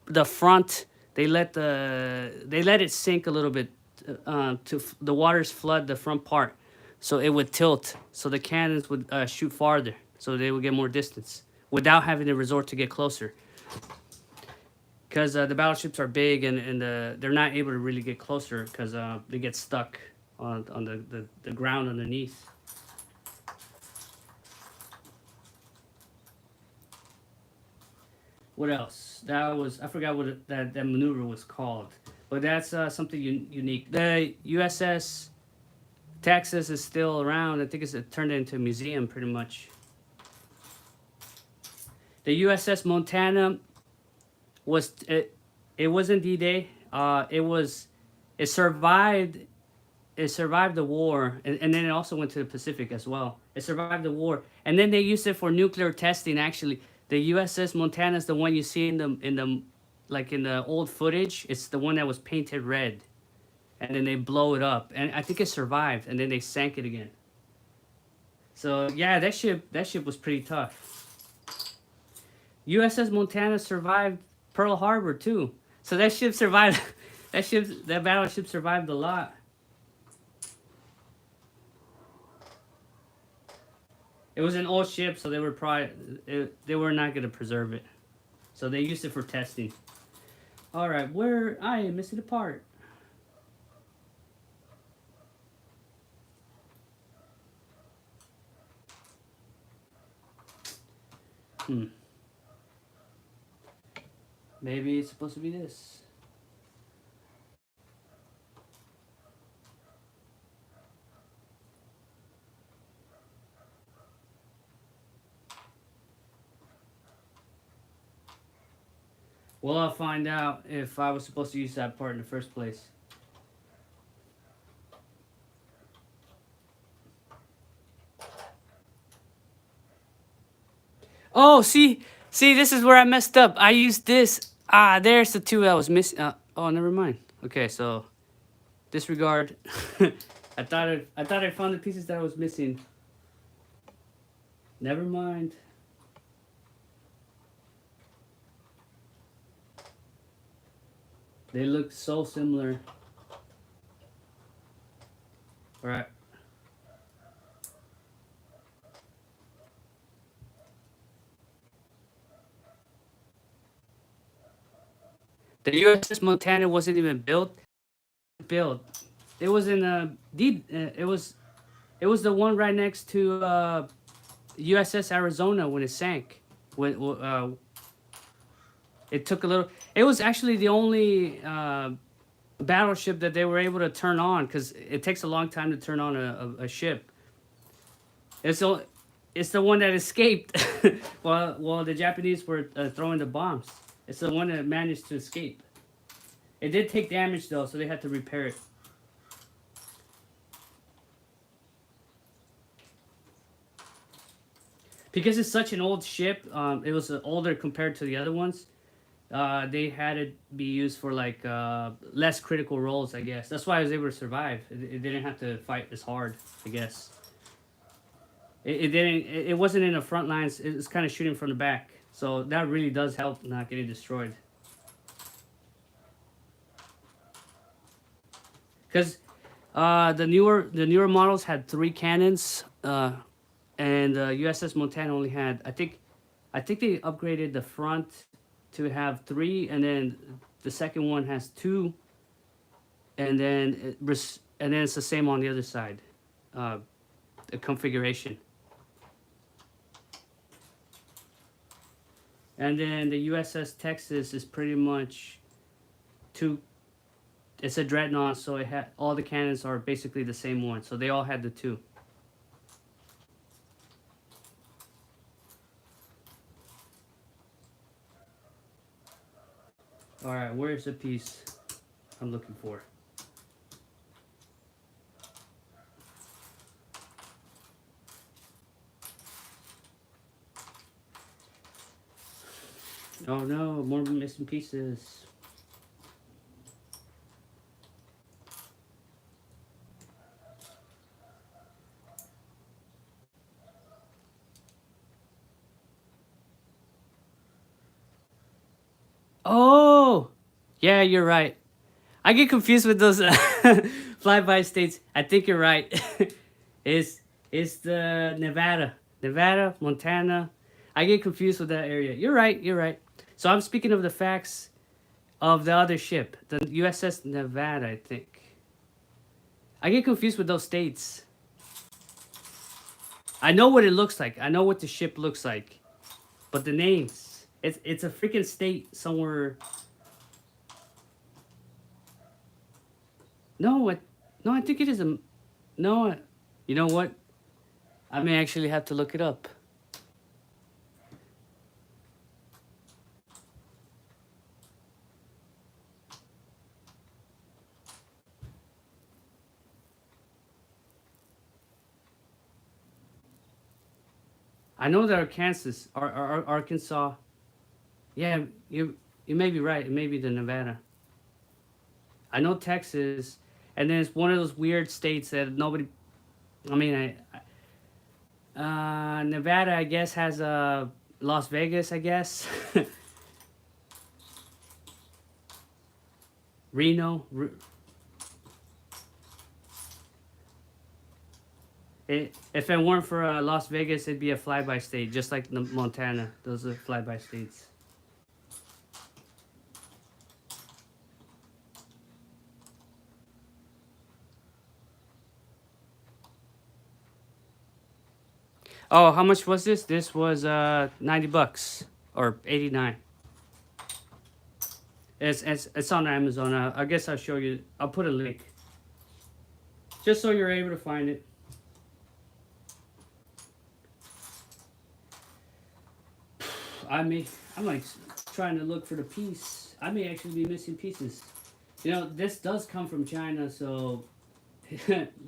the front. They let it sink a little bit, the waters flood the front part, so it would tilt, so the cannons would shoot farther, so they would get more distance without having to resort to get closer. Because the battleships are big, and they're not able to really get closer because they get stuck on the ground underneath. What else? I forgot what that maneuver was called, but that's something unique. The USS Texas is still around. I think it's turned into a museum pretty much. The USS Montana it wasn't D-Day. It survived. It survived the war, and then it also went to the Pacific as well. It survived the war, and then they used it for nuclear testing. Actually, the USS Montana is the one you see in the old footage. It's the one that was painted red, and then they blow it up, and I think it survived, and then they sank it again. So yeah, that ship was pretty tough. USS Montana survived Pearl Harbor too. So that ship survived. That battleship survived a lot. It was an old ship, so they were not going to preserve it. So they used it for testing. All right, where I am missing a part. Maybe it's supposed to be this. Well, I'll find out if I was supposed to use that part in the first place. Oh, see, this is where I messed up. I used this. There's the two I was missing. Oh, never mind. Okay, so disregard. I thought I found the pieces that I was missing. Never mind. They look so similar. All right. The USS Montana wasn't even built. It was in it was the one right next to USS Arizona when it sank. It took a little. It was actually the only battleship that they were able to turn on, because it takes a long time to turn on a ship. It's the it's the one that escaped while the Japanese were throwing the bombs. It's the one that managed to escape. It did take damage though, so they had to repair it. Because it's such an old ship, it was older compared to the other ones. They had it be used for like less critical roles, I guess. That's why I was able to survive. It didn't have to fight as hard, I guess. It didn't. It wasn't in the front lines. It was kind of shooting from the back, so that really does help not getting destroyed. Because the newer models had three cannons, and USS Montana only had, I think they upgraded the front to have three, and then the second one has two, and then it's the same on the other side, the configuration. And then the USS Texas is pretty much two. It's a dreadnought, so it had all the cannons are basically the same one. So they all had the two. All right, where's the piece I'm looking for? Oh no, more missing pieces. Oh, yeah, you're right. I get confused with those flyby states. I think you're right. it's it's the Nevada, Montana. I get confused with that area. You're right. You're right. So I'm speaking of the facts of the other ship, the USS Nevada. I think I get confused with those states. I know what it looks like. I know what the ship looks like, but the names. It's a freaking state somewhere. No, no, I think it is a. No, you know what? I may actually have to look it up. I know that Arkansas. Yeah, you may be right. It may be the Nevada. I know Texas, and then it's one of those weird states that nobody. I mean, Nevada, I guess, has Las Vegas, I guess. Reno. If it weren't for Las Vegas, it'd be a flyby state, just like Montana. Those are flyby states. Oh, how much was this? This was $90 or 89. It's on Amazon. I guess I'll show you. I'll put a link just so you're able to find it. I'm like trying to look for the piece. I may actually be missing pieces. You know, this does come from China, so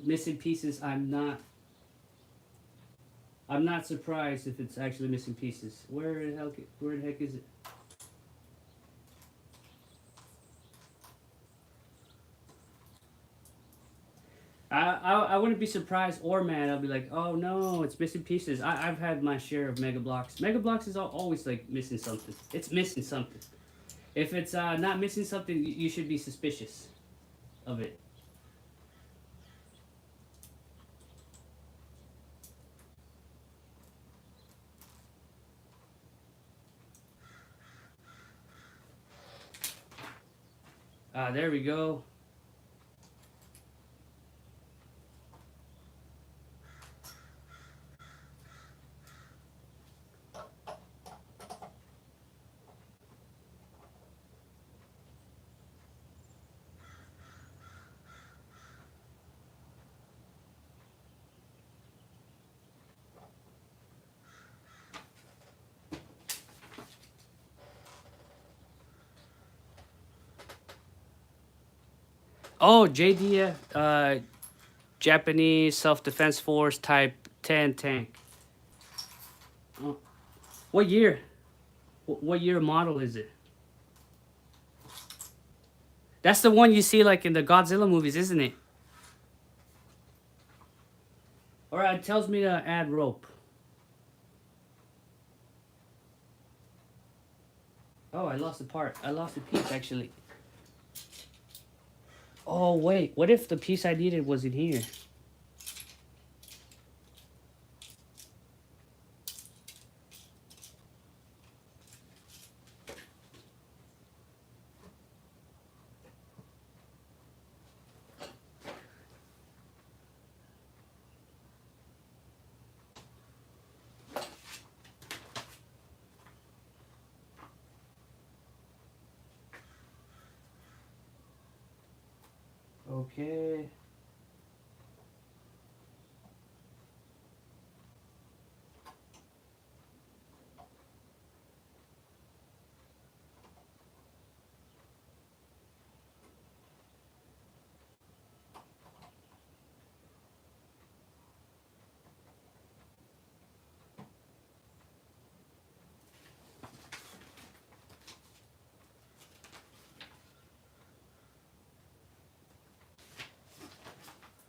missing pieces. I'm not surprised if it's actually missing pieces. Where the heck is it? I wouldn't be surprised or mad. I'll be like, oh no, it's missing pieces. I've had my share of Mega Blocks. Mega Blocks is always like missing something. It's missing something. If it's not missing something, you should be suspicious of it. There we go. Oh, JDF, Japanese Self Defense Force Type 10 tank. Oh. What year? What year model is it? That's the one you see like in the Godzilla movies, isn't it? Alright, it tells me to add rope. Oh, I lost a part. I lost a piece actually. Oh, wait. What if the piece I needed was in here? Okay.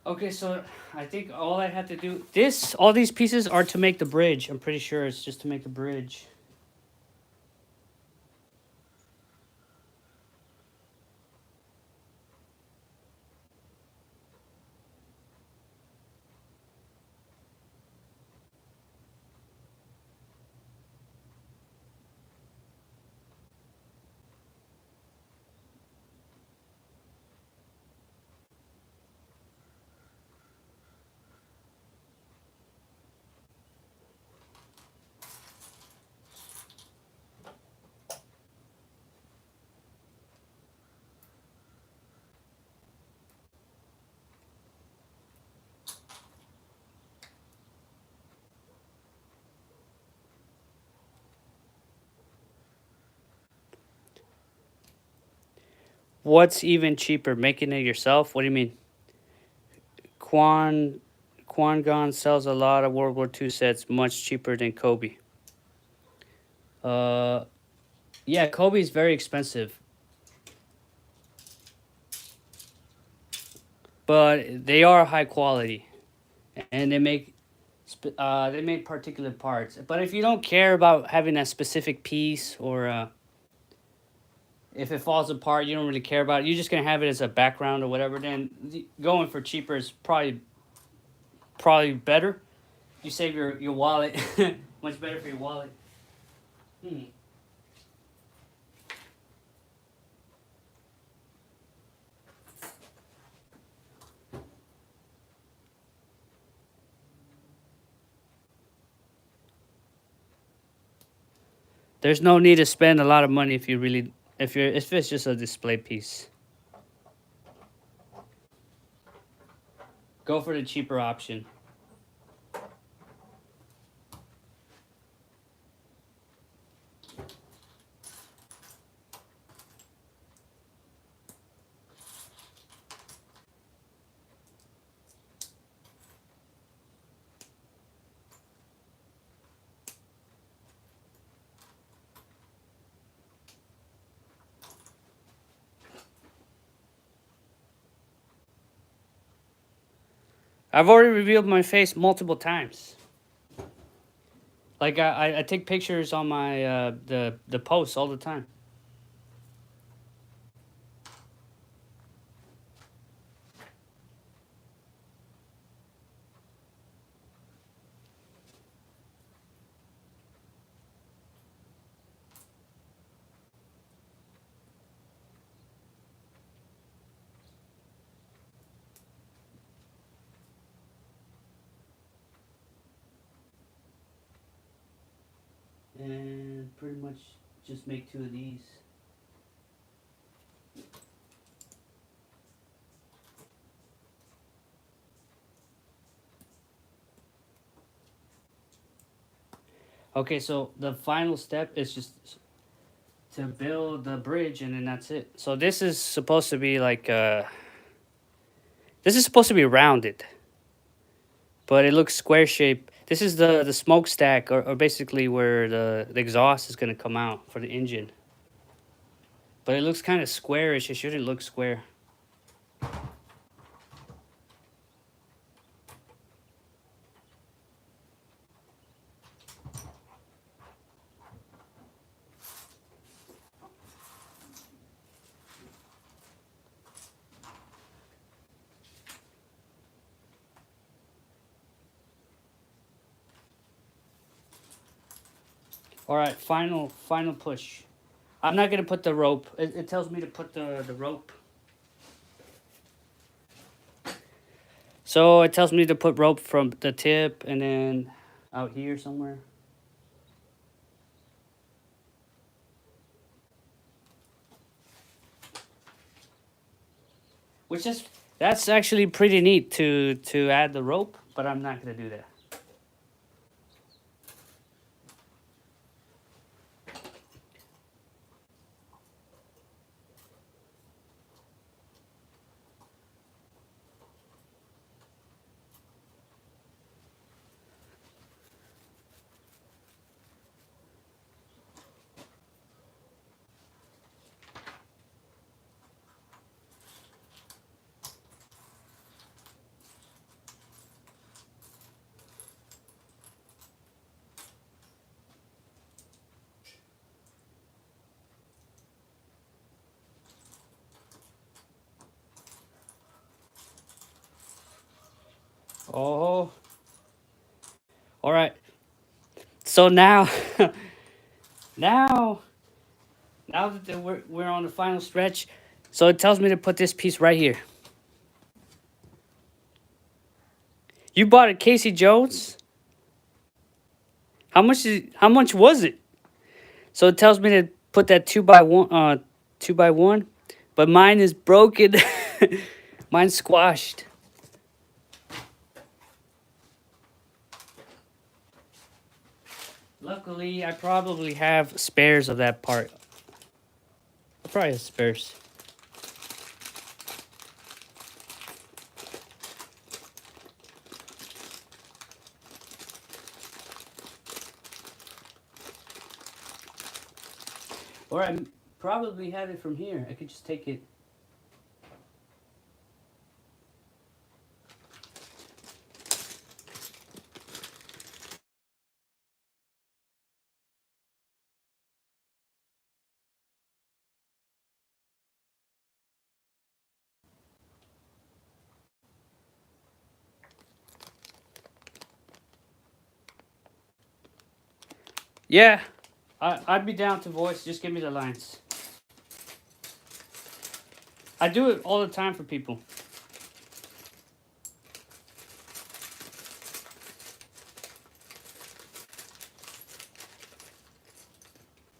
Okay, so I think all I had to do all these pieces are to make the bridge. I'm pretty sure it's just to make the bridge. What's even cheaper, making it yourself? What do you mean? Quan Quan sells a lot of World War II sets much cheaper than Kobe. Uh, yeah, Kobe's very expensive, but they are high quality, and they make particular parts. But if you don't care about having a specific piece or if it falls apart, you don't really care about it. You're just gonna have it as a background or whatever. Then going for cheaper is probably better. You save your wallet. Much better for your wallet. Hmm. There's no need to spend a lot of money if it's just a display piece. Go for the cheaper option. I've already revealed my face multiple times. Like I take pictures on my the posts all the time. And pretty much just make two of these. Okay, so the final step is just to build the bridge, and then that's it. So this is supposed to be like This is supposed to be rounded, but it looks square shaped. This is the smokestack, or basically where the exhaust is gonna come out for the engine. But it looks kind of squarish. It shouldn't look square. All right, final push. I'm not gonna put the rope. It tells me to put the rope. So it tells me to put rope from the tip and then out here somewhere. Which is that's actually pretty neat to add the rope, but I'm not gonna do that. Oh, all right. So now, now, now that we're on the final stretch, so it tells me to put this piece right here. You bought it, Casey Jones. How much was it? So it tells me to put that 2x1, 2x1, but mine is broken. Mine's squashed. Luckily, I probably have spares of that part. I probably have spares. Or I probably have it from here. I could just take it. Yeah, I'd be down to voice. Just give me the lines. I do it all the time for people.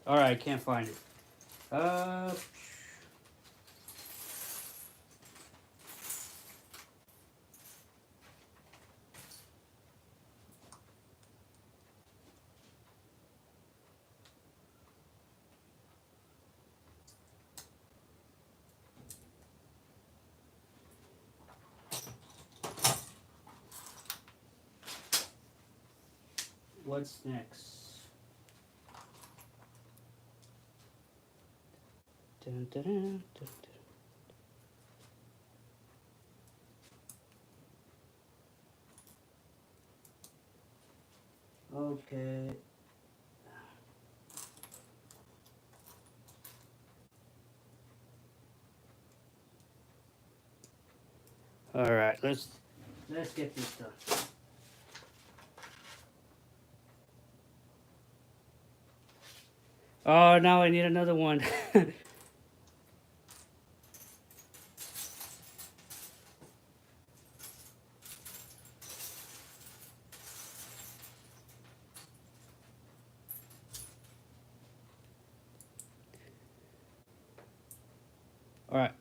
All right, I can't find it. What's next? Dun, dun, dun, dun, dun. Okay. All right, let's get this done. Oh, now I need another one. All right,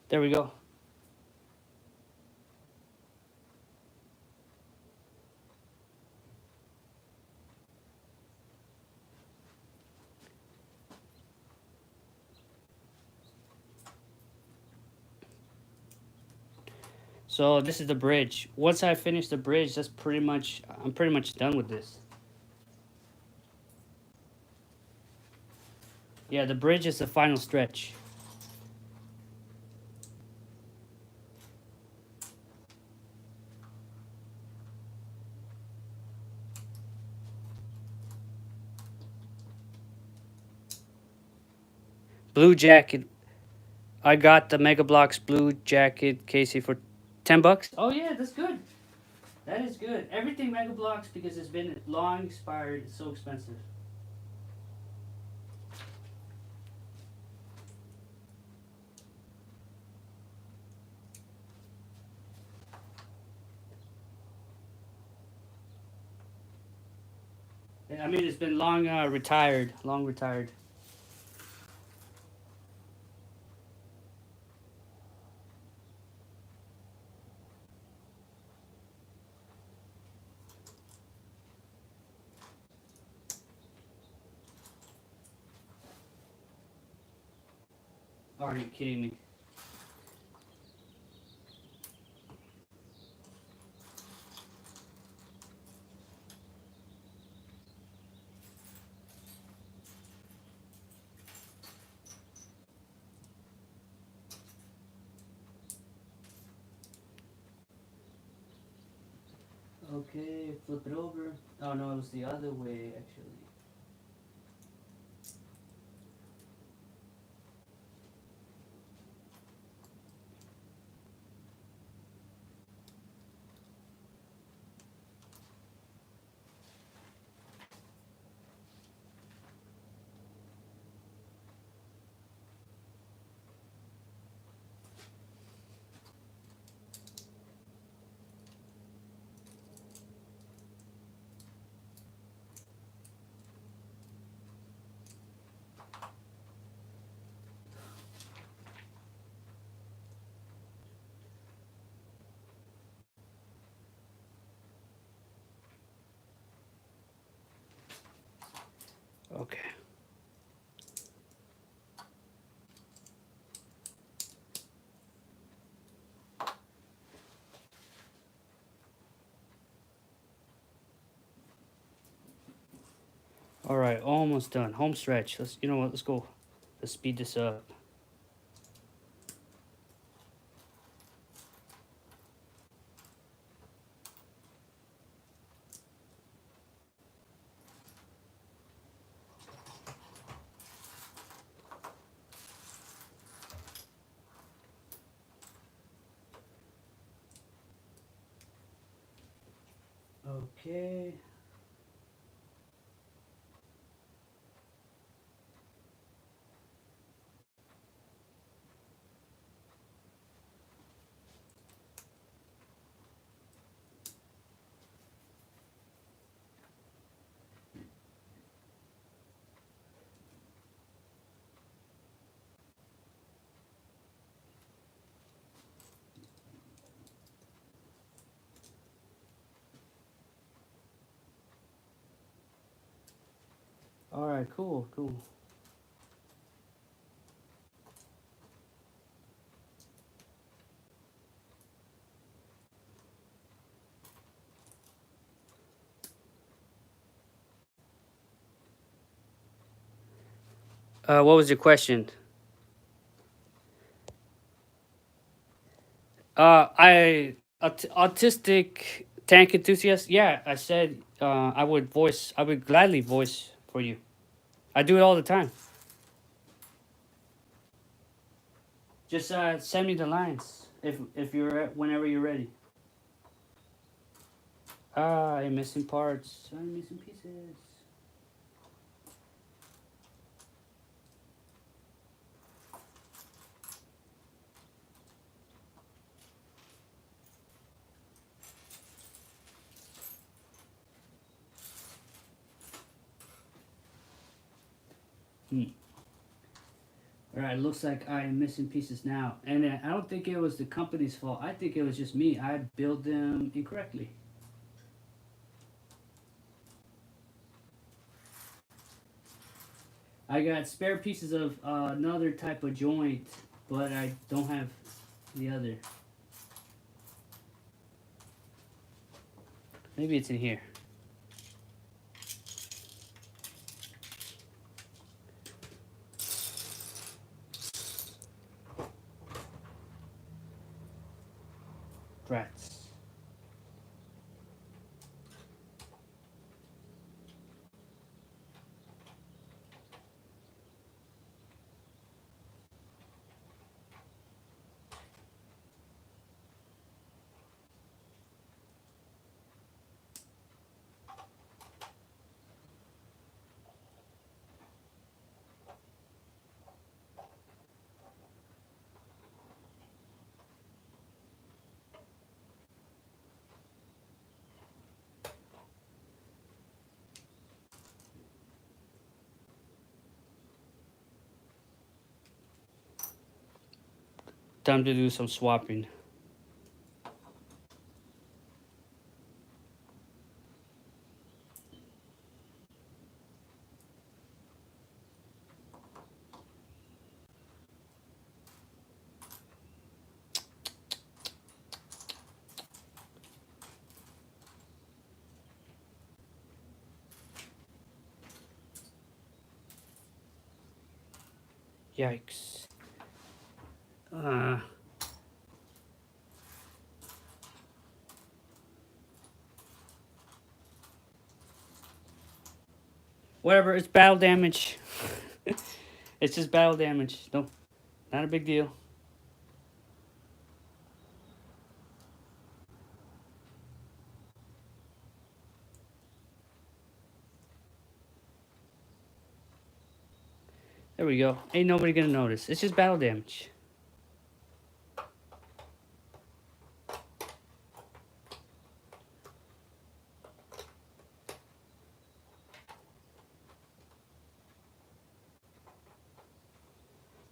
there we go. So this is the bridge. Once I finish the bridge, that's pretty much I'm pretty much done with this. Yeah, the bridge is the final stretch. Blue jacket. I got the Mega Blocks blue jacket, Casey, for $10. Oh yeah, that's good. That is good. Everything Mega Blocks because it's been long expired. It's so expensive. I mean, it's been long retired. Long retired. Are you kidding me? Okay, flip it over. Oh no, it was the other way actually. Okay. All right, almost done. Home stretch. Let's. You know what? Let's go. Let's speed this up. Okay. All right. Cool. Cool. What was your question? Autistic tank enthusiast. Yeah, I said I would voice. I would gladly voice for you. I do it all the time. Just send me the lines if you're whenever you're ready. I'm missing parts. I'm missing pieces. Hmm. All right, looks like I'm missing pieces now, and I don't think it was the company's fault. I think it was just me. I built them incorrectly. I got spare pieces of another type of joint, but I don't have the other. Maybe it's in here. Rats. Time to do some swapping. Yikes. Whatever, it's battle damage. It's just battle damage. No, not a big deal. There we go. Ain't nobody gonna notice. It's just battle damage.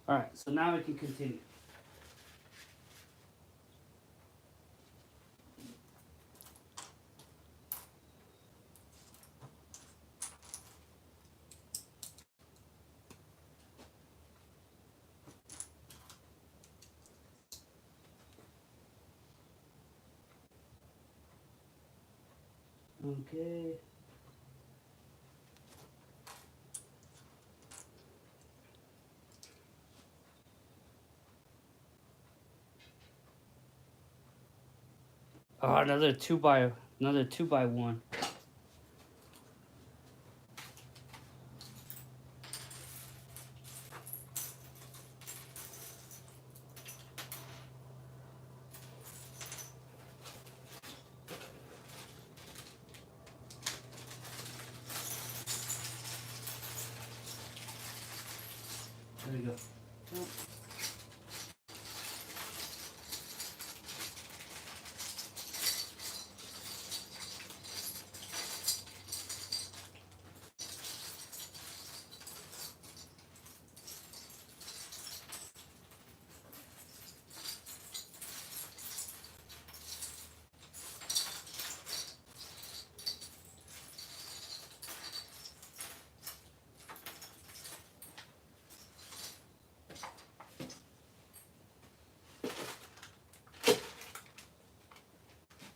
Alright, so now we can continue. Okay. Oh, another two by one. There we go.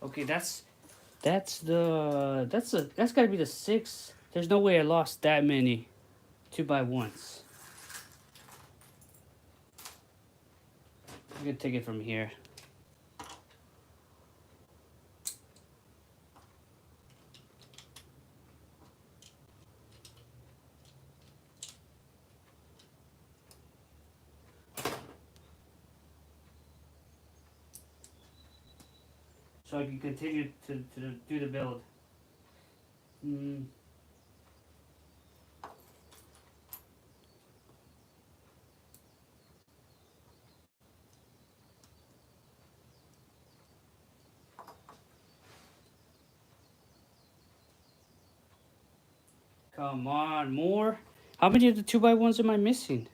Okay, that's gotta be the 6. There's no way I lost that many 2x1s. I'm gonna take it from here. So I can continue to do the build. Come on, more? How many of the 2x1s am I missing?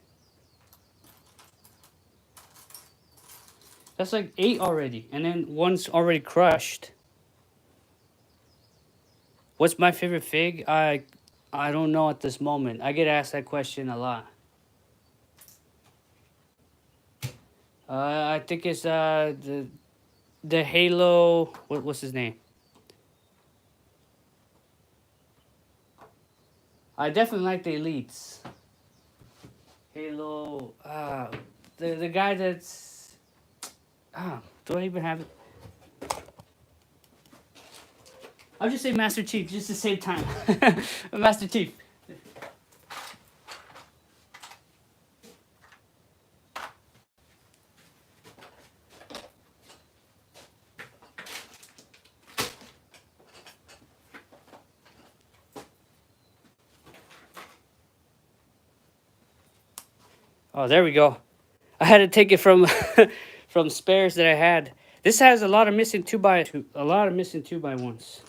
That's like 8 already, and then one's already crushed. What's my favorite fig? I don't know at this moment. I get asked that question a lot. I think it's the Halo. What's his name? I definitely like the elites. Halo. The guy that's do I even have it? I'll just say Master Chief just to save time. Master Chief. Oh, there we go. I had to take it from from spares that I had. This has a lot of missing a lot of missing 2x1s.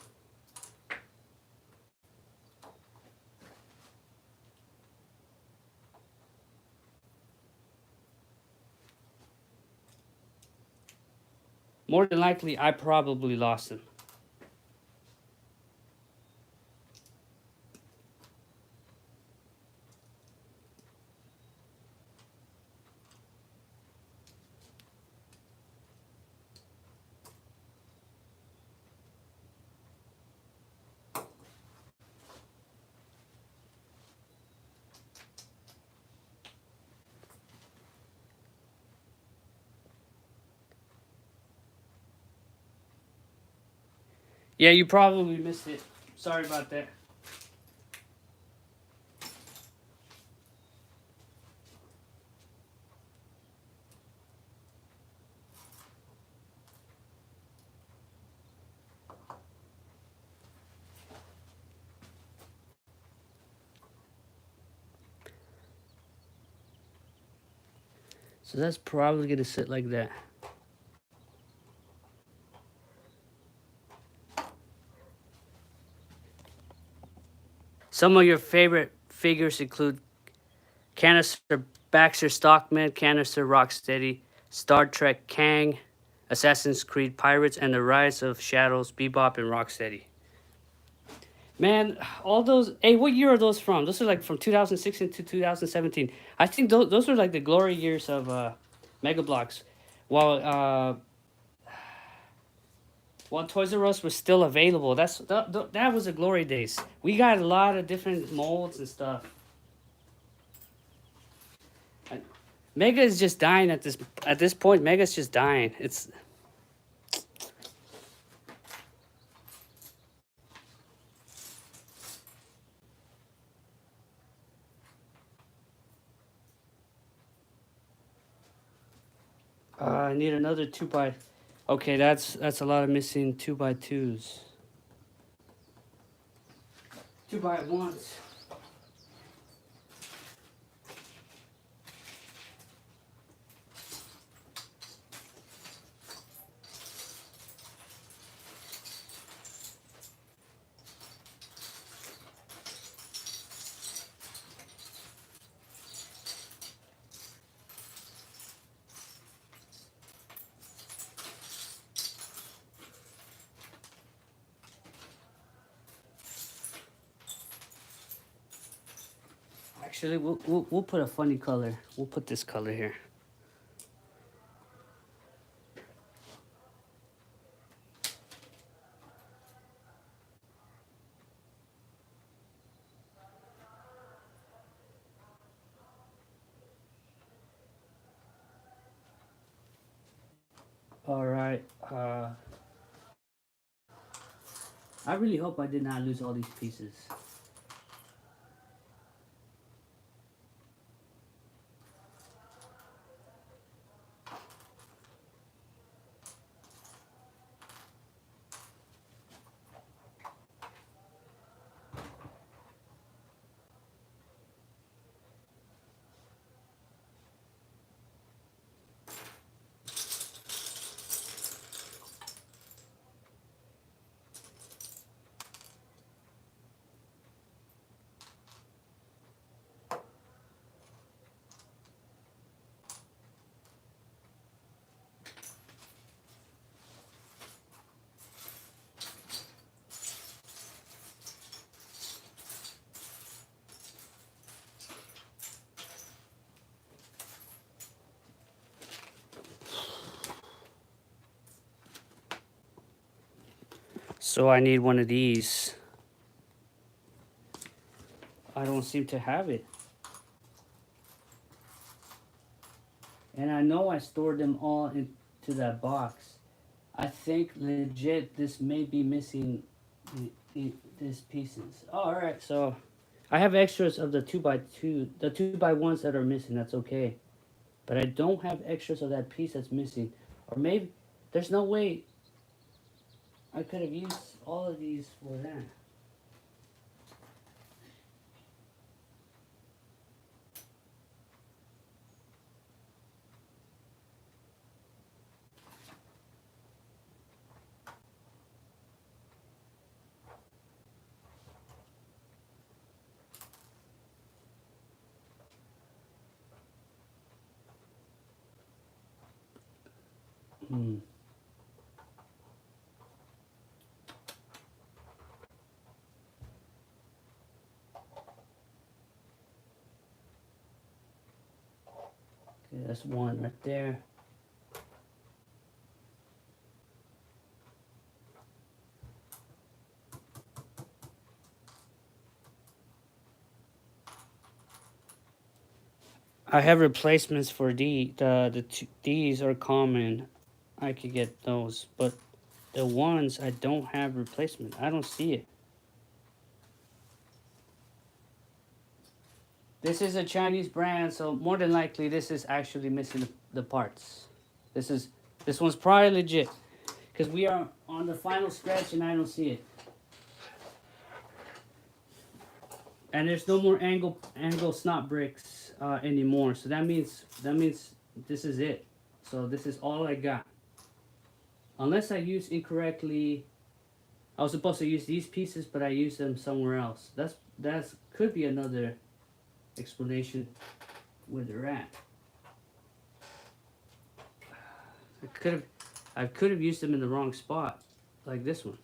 More than likely, I probably lost them. Yeah, you probably missed it. Sorry about that. So that's probably gonna sit like that. Some of your favorite figures include Canister Baxter Stockman, Canister Rocksteady, Star Trek Kang, Assassin's Creed Pirates, and The Rise of Shadows Bebop and Rocksteady. Man, all those. Hey, what year are those from? Those are like from 2016 to 2017. I think those were like the glory years of Mega Bloks. While while Toys R Us was still available, that was the glory days. We got a lot of different molds and stuff. Mega is just dying at this point. Mega's just dying. It's I need another 2x. Okay, that's a lot of missing 2x2s. 2x1s. Actually, we'll put a funny color. We'll put this color here. All right. I really hope I did not lose all these pieces. So I need one of these. I don't seem to have it. And I know I stored them all into that box. I think legit this may be missing these pieces. Oh, all right, so I have extras of the 2x2, the 2x1s that are missing. That's okay, but I don't have extras of that piece that's missing. Or maybe there's no way I could have used all of these for that. Hmm. Okay, that's one right there. I have replacements for these are common. I could get those, but the ones I don't have replacement. I don't see it. This is a Chinese brand, so more than likely this is actually missing the parts. This one's probably legit because we are on the final stretch and I don't see it. And there's no more angle snot bricks anymore. So that means this is it. So this is all I got. Unless I used incorrectly, I was supposed to use these pieces, but I used them somewhere else. That's could be another explanation where they're at. I could have used them in the wrong spot, like this one.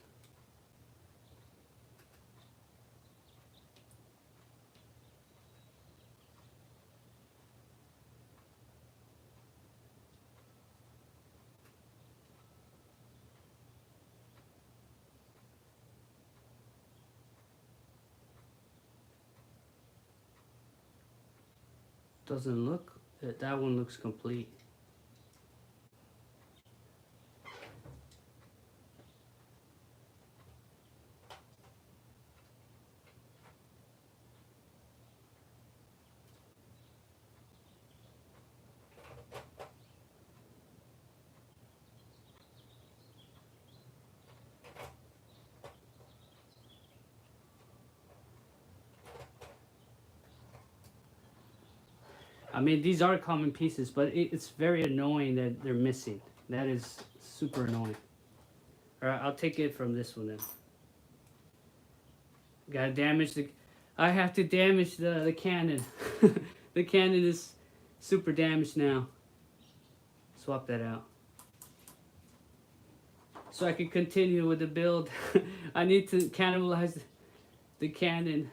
Doesn't look. That one looks complete. I mean, these are common pieces, but it's very annoying that they're missing. That is super annoying. All right, I'll take it from this one then. Gotta damage the. I have to damage the cannon. The cannon is super damaged now. Swap that out. So I can continue with the build. I need to cannibalize the cannon.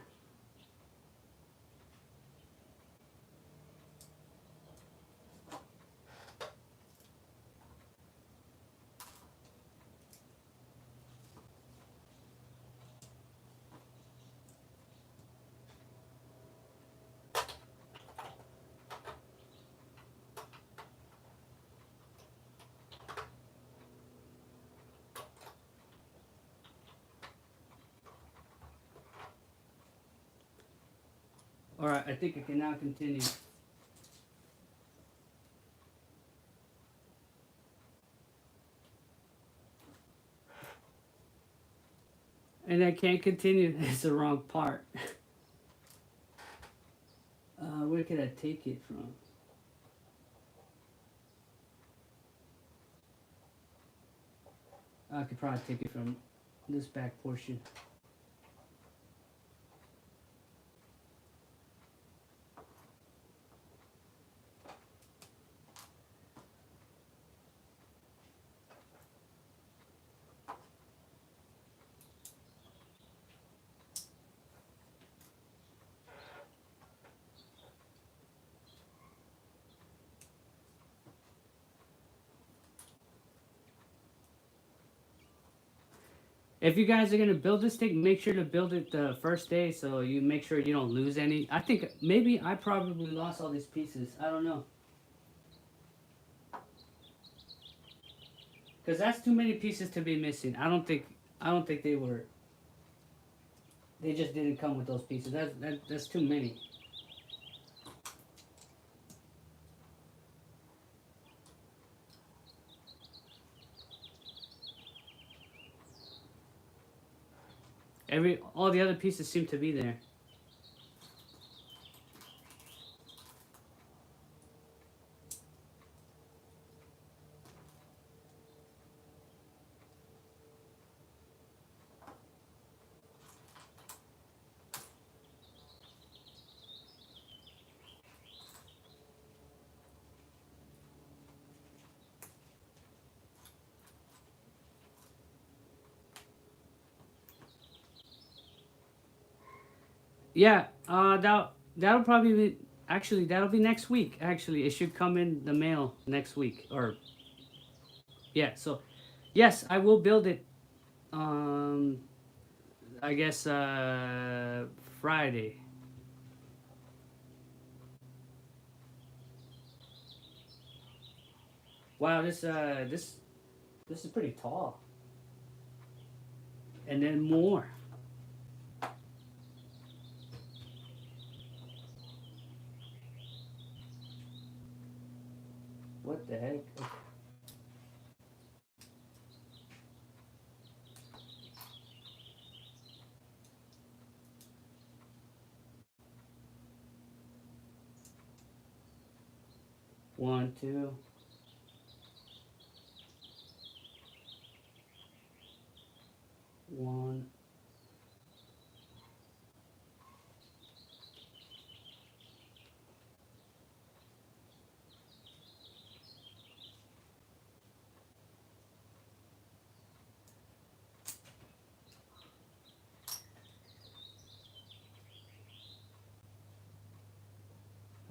Alright, I think I can now continue. And I can't continue. It's the wrong part. Where could I take it from? I could probably take it from this back portion. If you guys are gonna build this thing, make sure to build it the first day so you make sure you don't lose any. I think maybe I probably lost all these pieces. I don't know. Cause that's too many pieces to be missing. I don't think they were. They just didn't come with those pieces. That's too many. All the other pieces seem to be there. Yeah, that'll probably be actually that'll be next week. Actually, it should come in the mail next week. Or yeah, so yes, I will build it. Um, I guess Friday. Wow, this is pretty tall. And then more. What the heck? 1, 2. One.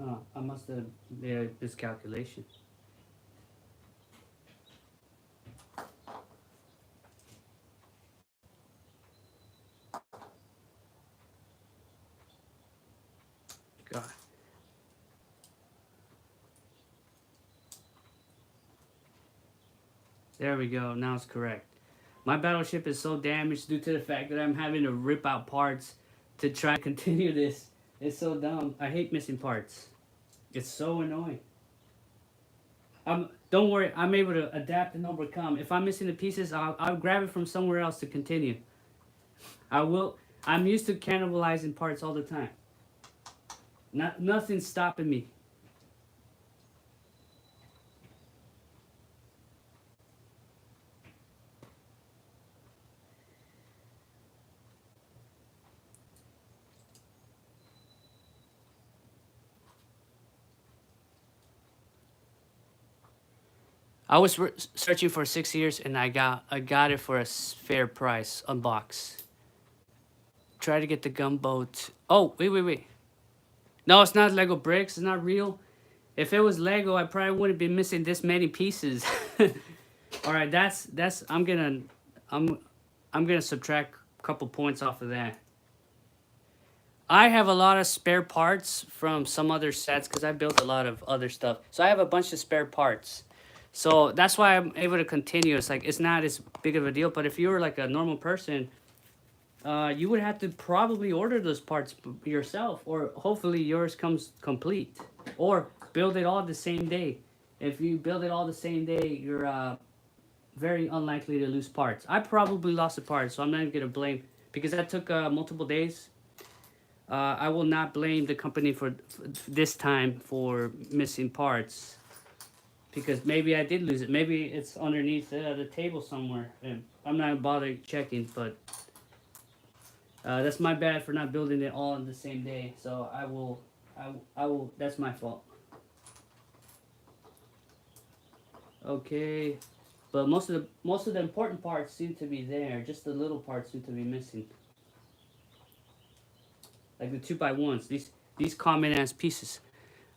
Oh, I must have made a miscalculation. God. There we go. Now it's correct. My battleship is so damaged due to the fact that I'm having to rip out parts to try to continue this. It's so dumb. I hate missing parts. It's so annoying. Don't worry. I'm able to adapt and overcome. If I'm missing the pieces, I'll grab it from somewhere else to continue. I will. I'm used to cannibalizing parts all the time. Nothing's stopping me. I was searching for 6 years and I got it for a fair price, unbox. Try to get the gunboat. Oh, wait. No, it's not Lego bricks. It's not real. If it was Lego, I probably wouldn't be missing this many pieces. All right, that's I'm I'm gonna subtract a couple points off of that. I have a lot of spare parts from some other sets because I built a lot of other stuff. So I have a bunch of spare parts. So that's why I'm able to continue. It's like it's not as big of a deal. But if you were like a normal person, you would have to probably order those parts yourself, or hopefully yours comes complete, or build it all the same day. If you build it all the same day, you're very unlikely to lose parts. I probably lost a part, so I'm not even gonna blame because that took multiple days. I will not blame the company for this time for missing parts because maybe I did lose it. Maybe it's underneath the table somewhere, and I'm not bothering checking. But that's my bad for not building it all on the same day. So I will. That's my fault. Okay, but most of the important parts seem to be there. Just the little parts seem to be missing. Like the 2x1s, these common ass pieces.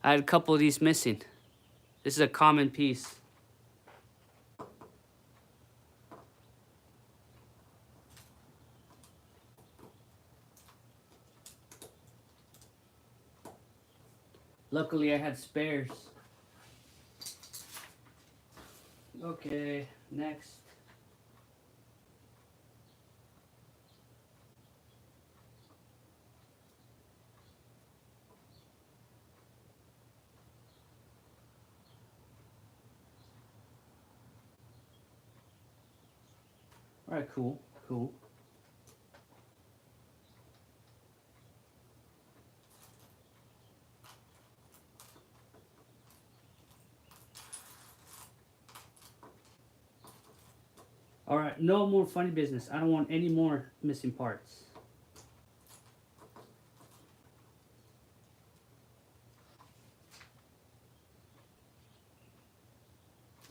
I had a couple of these missing. This is a common piece. Luckily, I had spares. Okay, next. All right, cool, cool. All right, no more funny business. I don't want any more missing parts.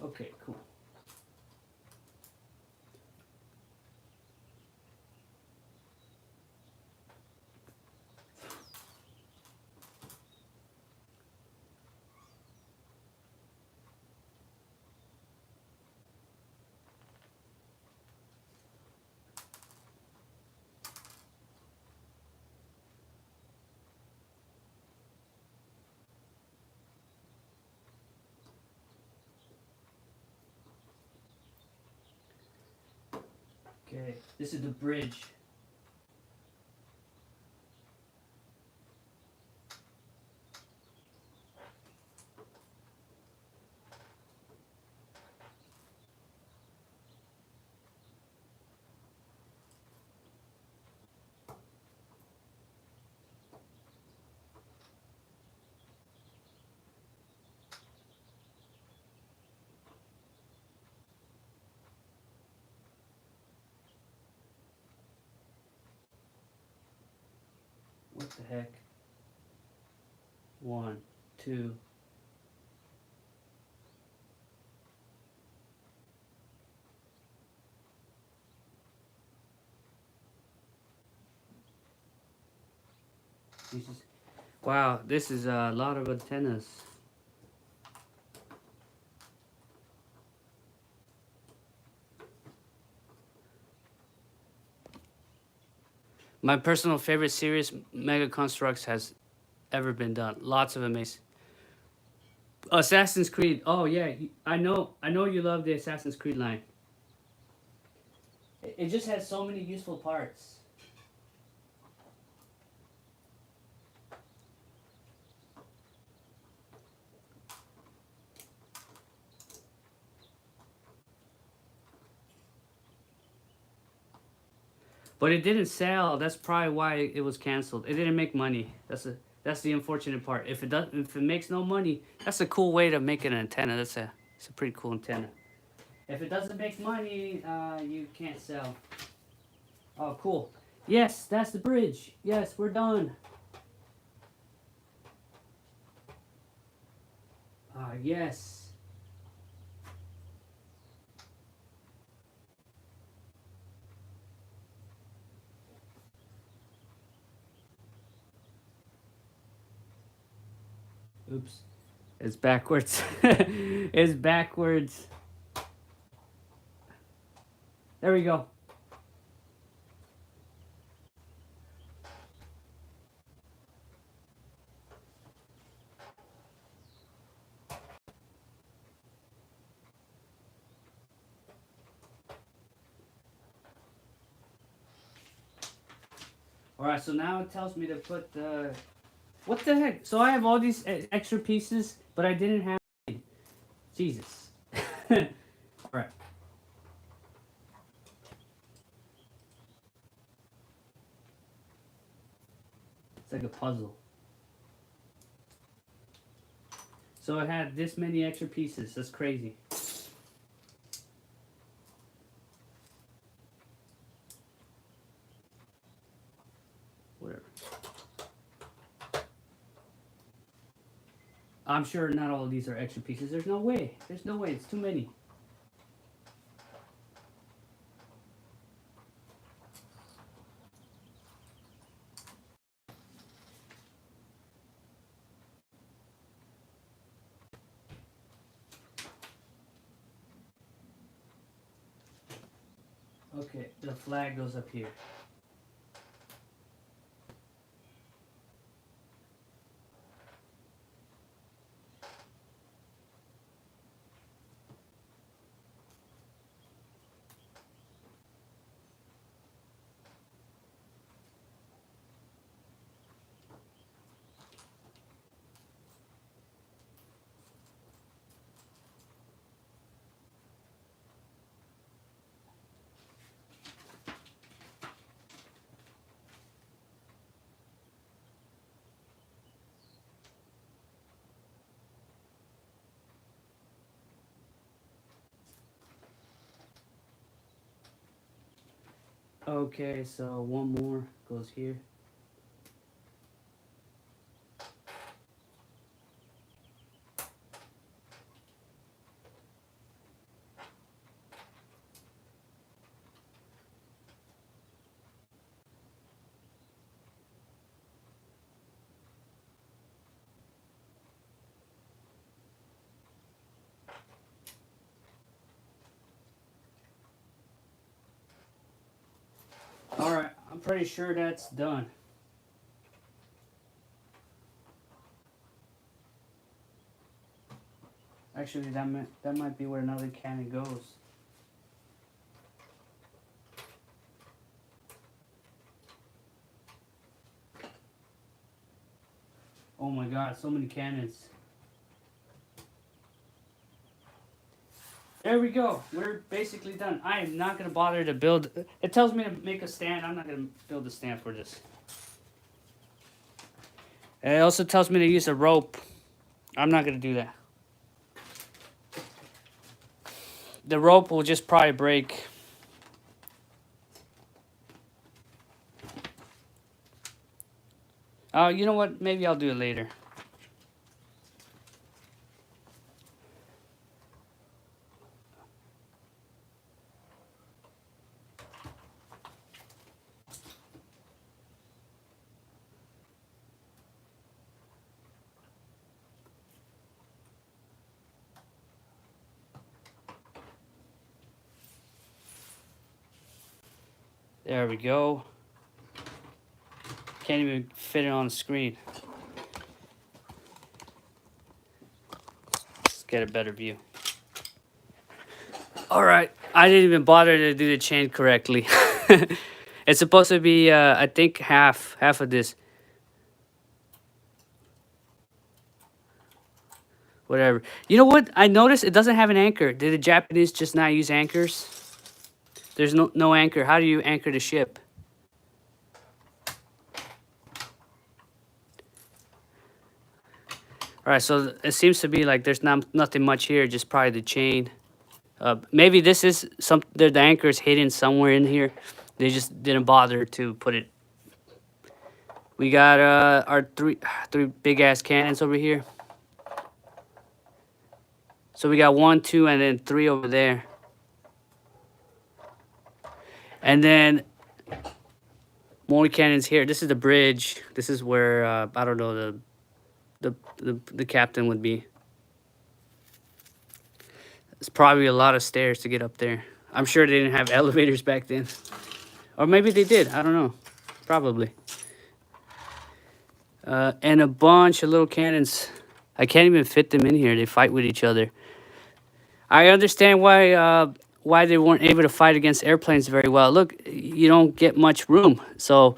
Okay, cool. Okay, this is the bridge. What the heck? 1, 2. Jesus. Wow, this is a lot of antennas. My personal favorite series, Mega Constructs, has ever been done. Lots of amazing. Assassin's Creed. Oh yeah, I know. I know you love the Assassin's Creed line. It just has so many useful parts. But it didn't sell. That's probably why it was canceled. It didn't make money. That's the unfortunate part. If it makes no money, that's a cool way to make an antenna. It's a pretty cool antenna. If it doesn't make money, you can't sell. Oh, cool. Yes, that's the bridge. Yes, we're done. Yes. Oops. It's backwards. It's backwards. There we go. Alright, so now it tells me to put the... What the heck? So I have all these extra pieces, but I didn't have... Jesus. Alright. It's like a puzzle. So it had this many extra pieces. That's crazy. Whatever. I'm sure not all of these are extra pieces. There's no way. There's no way. It's too many. Okay, the flag goes up here. Okay, so one more goes here. All right, I'm pretty sure that's done. Actually, that might be where another cannon goes. Oh my god, so many cannons. There we go. We're basically done. I am not going to bother to build. It tells me to make a stand. I'm not going to build a stand for this. It also tells me to use a rope. I'm not going to do that. The rope will just probably break. You know what? Maybe I'll do it later. There we go. Can't even fit it on the screen. Let's get a better view. All right. I didn't even bother to do the chain correctly. It's supposed to be, I think, half of this. Whatever. You know what? I noticed it doesn't have an anchor. Did the Japanese just not use anchors? There's no anchor. How do you anchor the ship? All right, so it seems to be like there's nothing much here, just probably the chain. Maybe this is the anchor is hidden somewhere in here. They just didn't bother to put it. We got our three big ass cannons over here. So we got 1, 2, and then 3 over there. And then more cannons here. This is the bridge. This is where I don't know the captain would be. It's probably a lot of stairs to get up there. I'm sure they didn't have elevators back then. Or maybe they did. I don't know. Probably. And a bunch of little cannons. I can't even fit them in here. They fight with each other. I understand why they weren't able to fight against airplanes very well. Look, you don't get much room. So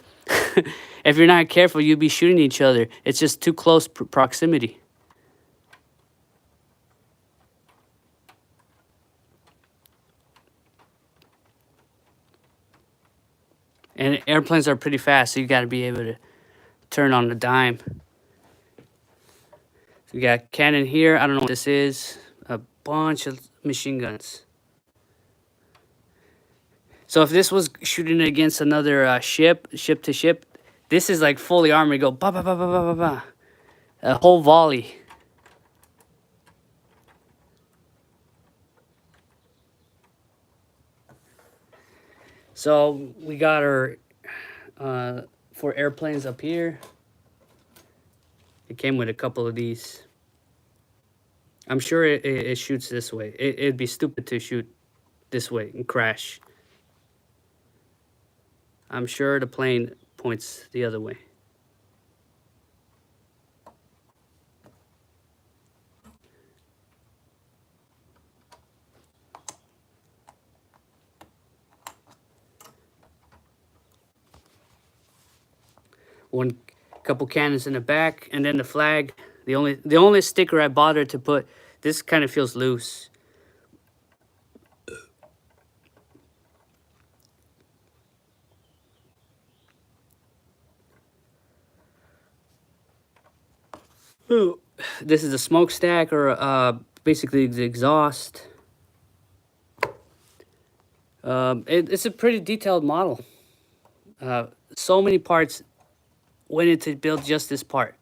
if you're not careful, you'll be shooting each other. It's just too close proximity. And airplanes are pretty fast, so you got to be able to turn on the dime. So we got cannon here. I don't know what this is. A bunch of machine guns. So if this was shooting against another ship to ship, this is like fully armored. Go ba ba ba ba ba ba ba. A whole volley. So we got our for airplanes up here. It came with a couple of these. I'm sure it shoots this way. It'd be stupid to shoot this way and crash. I'm sure the plane points the other way. One couple cannons in the back, and then the flag. The only sticker I bothered to put. This kind of feels loose. Ooh. This is a smokestack, or basically the exhaust. It's a pretty detailed model. So many parts went into build just this part.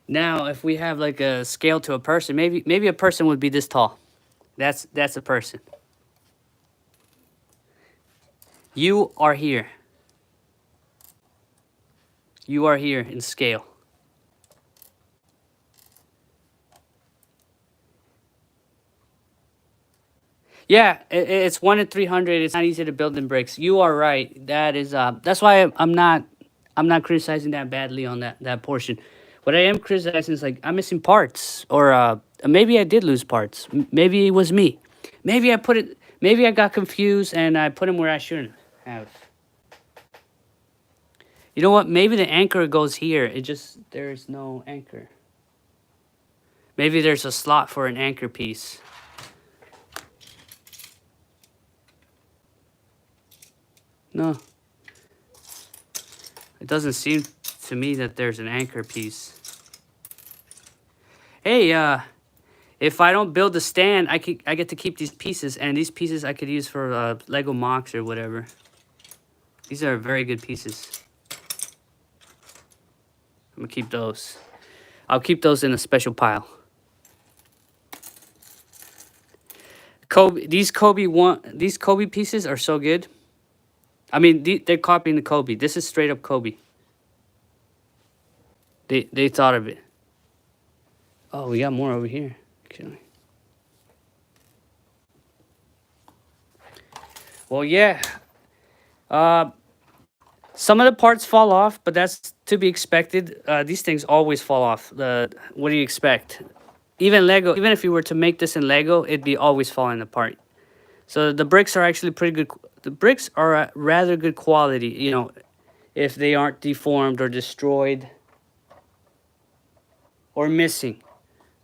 Now, if we have like a scale to a person, maybe a person would be this tall. That's a person. You are here. You are here in scale. Yeah, it's 1 in 300. It's not easy to build in bricks. You are right. That is that's why I'm not criticizing that badly on that portion. What I am criticizing is like I'm missing parts, or maybe I did lose parts. Maybe it was me. Maybe I put it. Maybe I got confused and I put them where I shouldn't have. You know what? Maybe the anchor goes here. It just there's no anchor. Maybe there's a slot for an anchor piece. No, it doesn't seem to me that there's an anchor piece. Hey, if I don't build the stand, I get to keep these pieces, and these pieces I could use for Lego mocks or whatever. These are very good pieces. I'm gonna keep those. I'll keep those in a special pile. These Kobe pieces are so good. I mean, they're copying the Kobe. This is straight up Kobe. They thought of it. Oh, we got more over here, actually. Well, yeah. Some of the parts fall off, but that's to be expected. These things always fall off. What do you expect? Even Lego, even if you were to make this in Lego, it'd be always falling apart. So the bricks are actually pretty good. The bricks are rather good quality, you know, if they aren't deformed or destroyed or missing.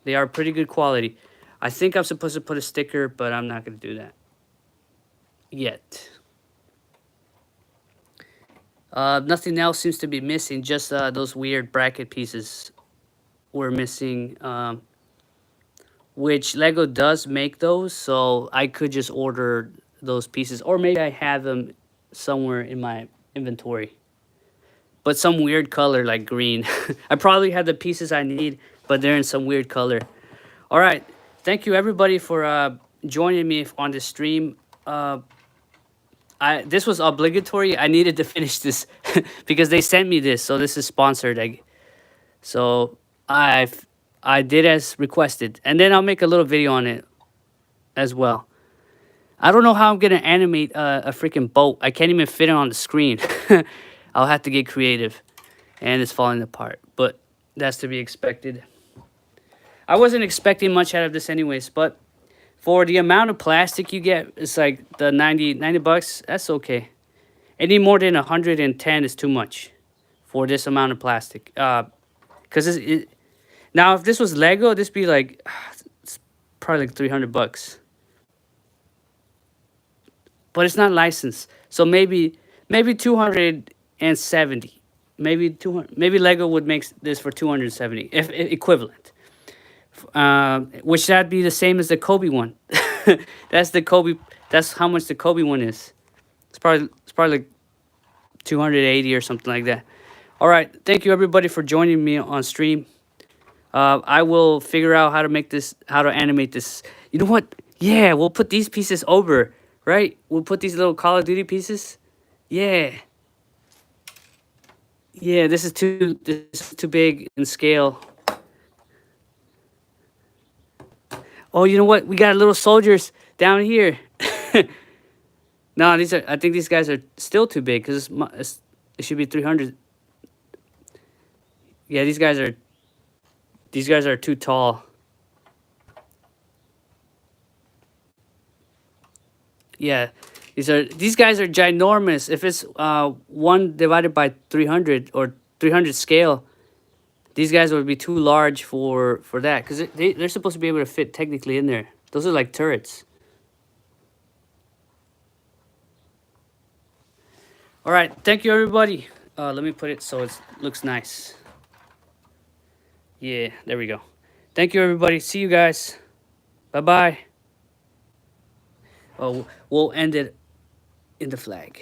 They are pretty good quality. I think I'm supposed to put a sticker, but I'm not going to do that yet. Nothing else seems to be missing. Just those weird bracket pieces were missing, which Lego does make those, so I could just order those pieces, or maybe I have them somewhere in my inventory. But some weird color like green. I probably have the pieces I need, but they're in some weird color. All right, thank you everybody for joining me on this stream. This was obligatory. I needed to finish this because they sent me this, so this is sponsored. So I did as requested, and then I'll make a little video on it as well. I don't know how I'm gonna animate a freaking boat. I can't even fit it on the screen. I'll have to get creative, and it's falling apart. But that's to be expected. I wasn't expecting much out of this anyways, but for the amount of plastic you get, it's like the 90 bucks. That's okay. Any more than 110 is too much for this amount of plastic. Because now if this was Lego, this be like it's probably like 300 bucks. But it's not licensed, so maybe 270. Maybe 200. Maybe Lego would make this for 270 if equivalent. Which that'd be the same as the Kobe one. That's the Kobe. That's how much the Kobe one is. It's probably like 280 or something like that. All right, thank you everybody for joining me on stream. I will figure out how to make this, how to animate this. You know what? Yeah, we'll put these pieces over, right? We'll put these little Call of Duty pieces. Yeah. Yeah, this is too big in scale. Oh, you know what? We got little soldiers down here. No, I think these guys are still too big because it should be 300. Yeah, these guys are too tall. Yeah, these guys are ginormous. If it's 1 divided by 300 or 300 scale, these guys would be too large for that because they're supposed to be able to fit technically in there. Those are like turrets. All right, thank you everybody. Let me put it so it looks nice. Yeah, there we go. Thank you everybody. See you guys. Bye bye. Well, we'll end it in the flag.